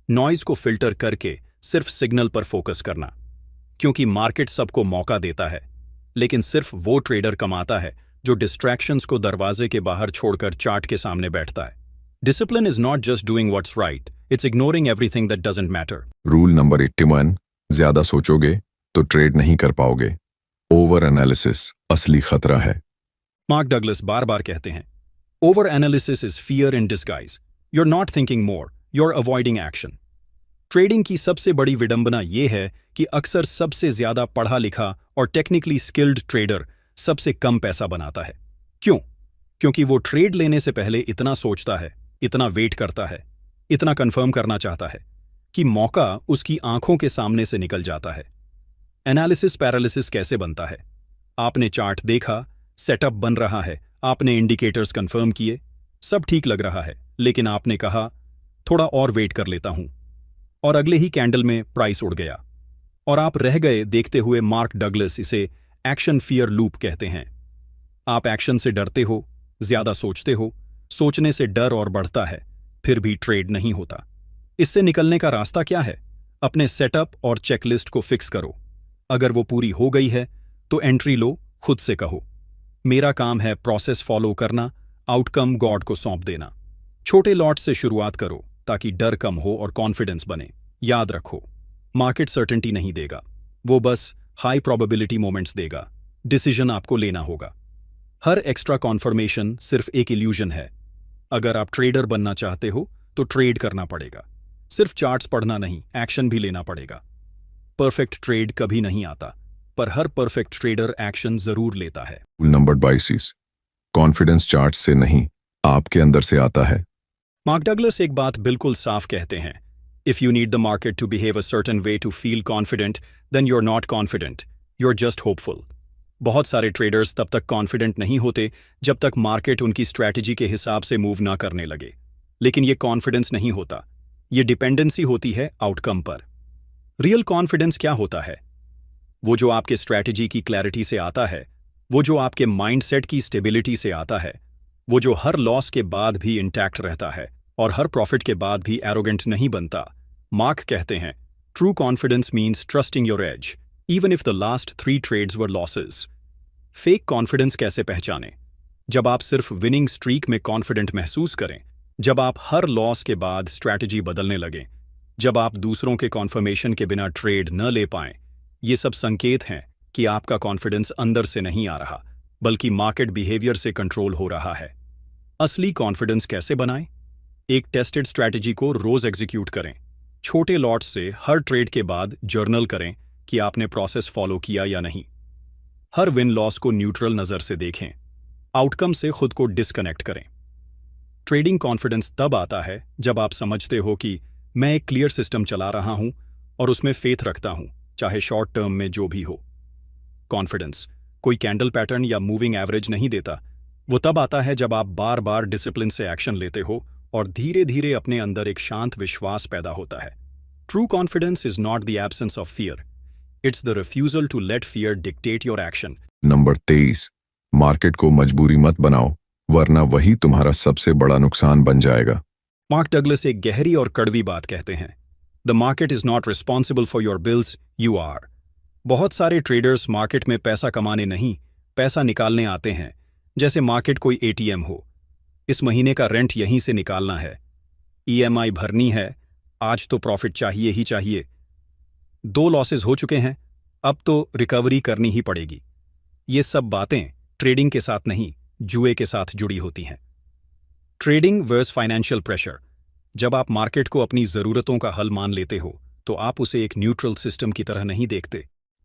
नॉइज को फिल्टर करके सिर्फ सिग्नल पर फोकस करना, क्योंकि मार्केट सबको मौका देता है, लेकिन सिर्फ वो ट्रेडर कमाता है जो डिस्ट्रैक्शंस को दरवाजे के बाहर छोड़कर चार्ट के सामने बैठता है। Discipline is not just doing what's right, it's ignoring everything that doesn't matter. Rule number 81, ज्यादा सोचोगे तो ट्रेड नहीं कर पाओगे, ओवर एनालिसिस असली खतरा है। मार्क डगलस बार बार कहते हैं, over analysis is fear in disguise. You're not thinking more, you're avoiding action. Trading की सबसे बड़ी विडंबना यह है कि अक्सर सबसे ज्यादा पढ़ा लिखा और टेक्निकली स्किल्ड ट्रेडर सबसे कम पैसा बनाता है। क्यों? क्योंकि वो ट्रेड लेने से पहले इतना सोचता है, इतना वेट करता है, इतना कंफर्म करना चाहता है कि मौका उसकी आंखों के सामने से निकल जाता है। एनालिसिस पैरालिसिस कैसे बनता है? आपने चार्ट देखा, सेटअप बन रहा है, आपने इंडिकेटर्स कंफर्म किए, सब ठीक लग रहा है, लेकिन आपने कहा थोड़ा और वेट कर लेता हूं, और अगले ही कैंडल में प्राइस उड़ गया और आप रह गए देखते हुए। मार्क डगलस इसे एक्शन फियर लूप कहते हैं। आप एक्शन से डरते हो, ज्यादा सोचते हो, सोचने से डर और बढ़ता है, फिर भी ट्रेड नहीं होता। इससे निकलने का रास्ता क्या है? अपने सेटअप और चेकलिस्ट को फिक्स करो। अगर वो पूरी हो गई है तो एंट्री लो। खुद से कहो, मेरा काम है प्रोसेस फॉलो करना, आउटकम गॉड को सौंप देना। छोटे लॉट से शुरुआत करो ताकि डर कम हो और कॉन्फिडेंस बने। याद रखो, मार्केट सर्टेनिटी नहीं देगा, वो बस हाई प्रोबेबिलिटी मोमेंट्स देगा। डिसीजन आपको लेना होगा। हर एक्स्ट्रा कॉन्फर्मेशन सिर्फ एक इल्यूजन है। अगर आप ट्रेडर बनना चाहते हो तो ट्रेड करना पड़ेगा। सिर्फ चार्ट्स पढ़ना नहीं, एक्शन भी लेना पड़ेगा। परफेक्ट ट्रेड कभी नहीं आता, पर हर परफेक्ट ट्रेडर एक्शन जरूर लेता है। रूल नंबर 22, कॉन्फिडेंस चार्ट से नहीं, आपके अंदर से आता है। मार्क डगलस एक बात बिल्कुल साफ कहते हैं, if you need the market to behave a certain way to feel confident, then you are not confident, you are just hopeful. बहुत सारे ट्रेडर्स तब तक कॉन्फिडेंट नहीं होते जब तक मार्केट उनकी स्ट्रैटेजी के हिसाब से मूव ना करने लगे। लेकिन ये कॉन्फिडेंस नहीं होता, ये डिपेंडेंसी होती है आउटकम पर। रियल कॉन्फिडेंस क्या होता है? वो जो आपके स्ट्रैटेजी की क्लैरिटी से आता है, वो जो आपके माइंडसेट की स्टेबिलिटी से आता है, वो जो हर लॉस के बाद भी इंटैक्ट रहता है और हर प्रॉफिट के बाद भी एरोगेंट नहीं बनता। मार्क कहते हैं, true confidence means trusting your edge even if the last 3 trades were losses. Fake confidence कैसे पहचानें? जब आप सिर्फ विनिंग स्ट्रीक में कॉन्फिडेंट महसूस करें, जब आप हर लॉस के बाद स्ट्रैटेजी बदलने लगें, जब आप दूसरों के कॉन्फर्मेशन के बिना ट्रेड न ले पाएं, ये सब संकेत हैं कि आपका कॉन्फिडेंस अंदर से नहीं आ रहा, बल्कि मार्केट बिहेवियर से कंट्रोल हो रहा है। असली कॉन्फिडेंस कैसे बनाएं? एक टेस्टेड स्ट्रैटेजी को रोज एग्जीक्यूट करें। छोटे लॉट्स से हर ट्रेड के बाद जर्नल करें कि आपने प्रोसेस फॉलो किया या नहीं। हर विन लॉस को न्यूट्रल नजर से देखें। आउटकम से खुद को डिस्कनेक्ट करें। ट्रेडिंग कॉन्फिडेंस तब आता है जब आप समझते हो कि मैं एक क्लियर सिस्टम चला रहा हूं और उसमें फेथ रखता हूं, चाहे शॉर्ट टर्म में जो भी हो। कॉन्फिडेंस कोई कैंडल पैटर्न या मूविंग एवरेज नहीं देता, वो तब आता है जब आप बार बार डिसिप्लिन से एक्शन लेते हो और धीरे धीरे अपने अंदर एक शांत विश्वास पैदा होता है। True confidence is not the absence of fear, it's the refusal to let fear dictate your action. Number 23, market को मजबूरी मत बनाओ, वरना वही तुम्हारा सबसे बड़ा नुकसान बन जाएगा। मार्क डगलस एक गहरी और कड़वी बात कहते हैं, the market is not responsible for your bills, you are. बहुत सारे ट्रेडर्स मार्केट में पैसा कमाने नहीं, पैसा निकालने आते हैं, जैसे मार्केट कोई एटीएम हो। इस महीने का रेंट यहीं से निकालना है, ईएमआई भरनी है, आज तो प्रॉफिट चाहिए ही चाहिए। 2 लॉसेस हो चुके हैं, अब तो रिकवरी करनी ही पड़ेगी। ये सब बातें ट्रेडिंग के साथ नहीं, जुए के साथ जुड़ी होती हैं। Trading versus financial pressure. जब आप मार्केट को अपनी ज़रूरतों का हल मान लेते हो तो आप उसे एक न्यूट्रल सिस्टम की तरह नहीं देखते,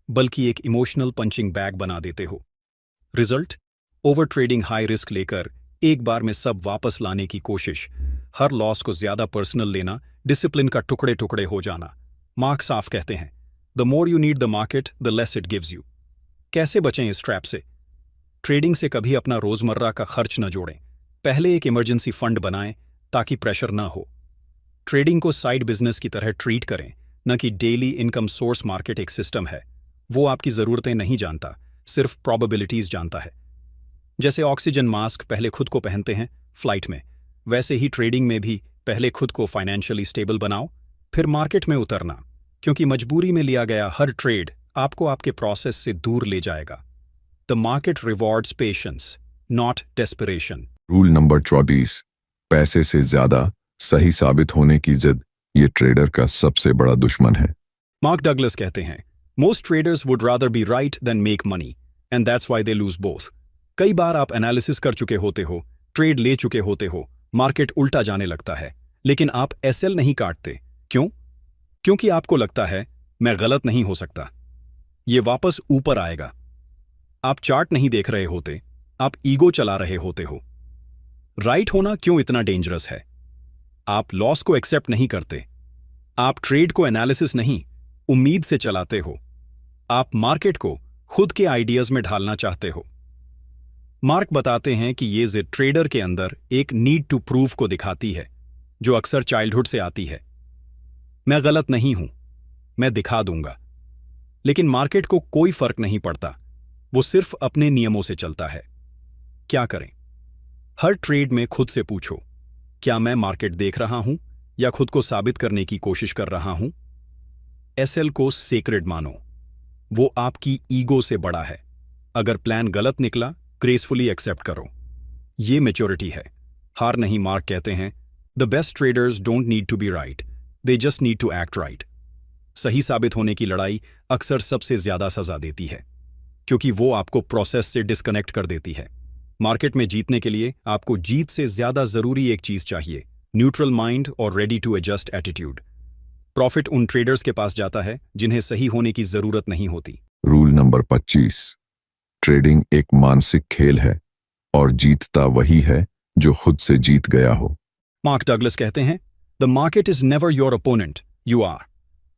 बल्कि एक इमोशनल पंचिंग बैग बना देते हो। Result, over trading, high risk लेकर एक बार में सब वापस लाने की कोशिश, हर लॉस को ज्यादा पर्सनल लेना, डिसिप्लिन का टुकड़े टुकड़े हो जाना। मार्क साफ कहते हैं, the more you need the market the less it gives you. कैसे बचें इस ट्रैप से? ट्रेडिंग से कभी अपना रोजमर्रा का खर्च न जोड़ें। पहले एक इमरजेंसी फंड बनाएं ताकि प्रेशर न हो। ट्रेडिंग को साइड बिजनेस की तरह ट्रीट करें, न कि डेली इनकम सोर्स। मार्केट एक सिस्टम है, वो आपकी ज़रूरतें नहीं जानता, सिर्फ प्रोबेबिलिटीज जानता है। जैसे ऑक्सीजन मास्क पहले खुद को पहनते हैं फ्लाइट में, वैसे ही ट्रेडिंग में भी पहले खुद को फाइनेंशियली स्टेबल बनाओ, फिर मार्केट में उतरना, क्योंकि मजबूरी में लिया गया हर ट्रेड आपको आपके प्रोसेस से दूर ले जाएगा। The market rewards patience, not desperation. Rule number 24, पैसे से ज्यादा सही साबित होने की जिद, ये ट्रेडर का सबसे बड़ा दुश्मन है। मार्क डगलस कहते हैं, most traders would rather be right than make money, and that's why they lose both. कई बार आप एनालिसिस कर चुके होते हो, ट्रेड ले चुके होते हो, मार्केट उल्टा जाने लगता है, लेकिन आप एसएल नहीं काटते। क्यों? क्योंकि आपको लगता है मैं गलत नहीं हो सकता, ये वापस ऊपर आएगा। आप चार्ट नहीं देख रहे होते, आप ईगो चला रहे होते हो। राइट होना क्यों इतना डेंजरस है? आप लॉस को एक्सेप्ट नहीं करते, आप ट्रेड को एनालिसिस नहीं, उम्मीद से चलाते हो। आप मार्केट को खुद के आइडियाज में ढालना चाहते हो। मार्क बताते हैं कि ये जिद ट्रेडर के अंदर एक नीड टू प्रूव को दिखाती है, जो अक्सर चाइल्डहुड से आती है। मैं गलत नहीं हूं, मैं दिखा दूंगा। लेकिन मार्केट को कोई फर्क नहीं पड़ता, वो सिर्फ अपने नियमों से चलता है। क्या करें? हर ट्रेड में खुद से पूछो, क्या मैं मार्केट देख रहा हूं या खुद को साबित करने की कोशिश कर रहा हूं? एसएल को सेक्रेड मानो, वो आपकी ईगो से बड़ा है। अगर प्लान गलत निकला, ग्रेसफुली एक्सेप्ट करो। ये मैच्योरिटी है। हार नहीं। मार्क कहते हैं, the best traders don't need to be right, they just need to act right. सही साबित होने की लड़ाई अक्सर सबसे ज्यादा सजा देती है, क्योंकि वो आपको प्रोसेस से डिस्कनेक्ट कर देती है। मार्केट में जीतने के लिए आपको जीत से ज्यादा जरूरी एक चीज चाहिए, न्यूट्रल माइंड और ready to adjust attitude. Profit उन ट्रेडर्स के पास जाता है जिन्हें सही होने की जरूरत नहीं होती। रूल नंबर 25, ट्रेडिंग एक मानसिक खेल है और जीतता वही है जो खुद से जीत गया हो। मार्क डगलस कहते हैं, the market is never your opponent, you are.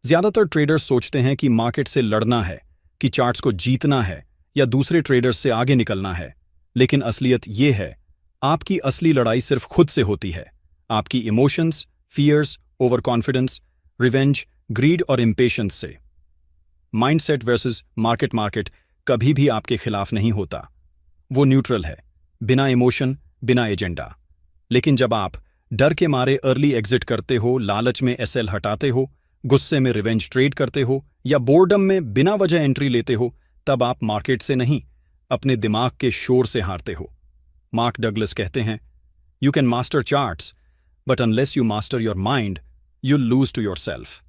ज्यादातर ट्रेडर्स सोचते हैं कि मार्केट से लड़ना है, कि चार्ट्स को जीतना है या दूसरे ट्रेडर्स से आगे निकलना है। लेकिन असलियत ये है, आपकी असली लड़ाई सिर्फ खुद से होती है। आपकी emotions, fears, over confidence, revenge, greed और इम्पेशंस से। माइंडसेट वर्सेस मार्केट कभी भी आपके खिलाफ नहीं होता। वो न्यूट्रल है, बिना इमोशन, बिना एजेंडा। लेकिन जब आप डर के मारे अर्ली एग्जिट करते हो, लालच में एसएल हटाते हो, गुस्से में रिवेंज ट्रेड करते हो या बोर्डम में बिना वजह एंट्री लेते हो, तब आप मार्केट से नहीं, अपने दिमाग के शोर से हारते हो। मार्क डगलस कहते हैं, you can master charts, but unless you master your mind, you lose to yourself.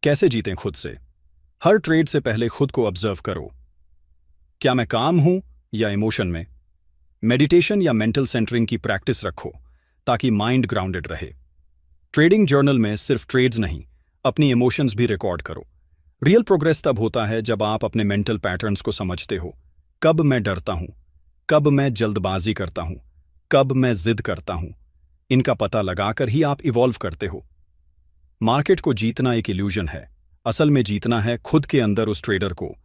कैसे जीतें खुद से? हर ट्रेड से पहले खुद को ऑब्जर्व करो। क्या मैं काम हूं या इमोशन में? मेडिटेशन या मेंटल सेंटरिंग की प्रैक्टिस रखो, ताकि माइंड ग्राउंडेड रहे। ट्रेडिंग जर्नल में सिर्फ ट्रेड्स नहीं, अपनी इमोशंस भी रिकॉर्ड करो। रियल प्रोग्रेस तब होता है जब आप अपने मेंटल पैटर्न्स को समझते हो। कब मैं डरता हूं, कब मैं जल्दबाजी करता हूं, कब मैं जिद करता हूं। इनका पता लगाकर ही आप इवॉल्व करते हो। मार्केट को जीतना एक इल्यूजन है, असल में जीतना है खुद के अंदर उस ट्रेडर को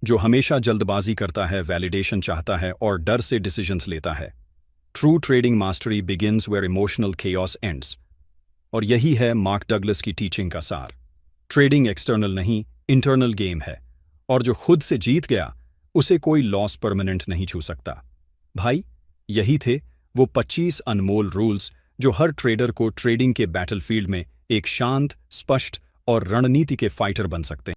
जो हमेशा जल्दबाजी करता है, वैलिडेशन चाहता है और डर से डिसीजंस लेता है। True trading mastery begins where emotional chaos ends. और यही है मार्क डगलस की टीचिंग का सार। ट्रेडिंग एक्सटर्नल नहीं, इंटरनल गेम है, और जो खुद से जीत गया उसे कोई लॉस परमानेंट नहीं छू सकता। भाई, यही थे वो 25 अनमोल रूल्स जो हर ट्रेडर को ट्रेडिंग के बैटलफील्ड में एक शांत, स्पष्ट और रणनीति के फाइटर बन सकते हैं।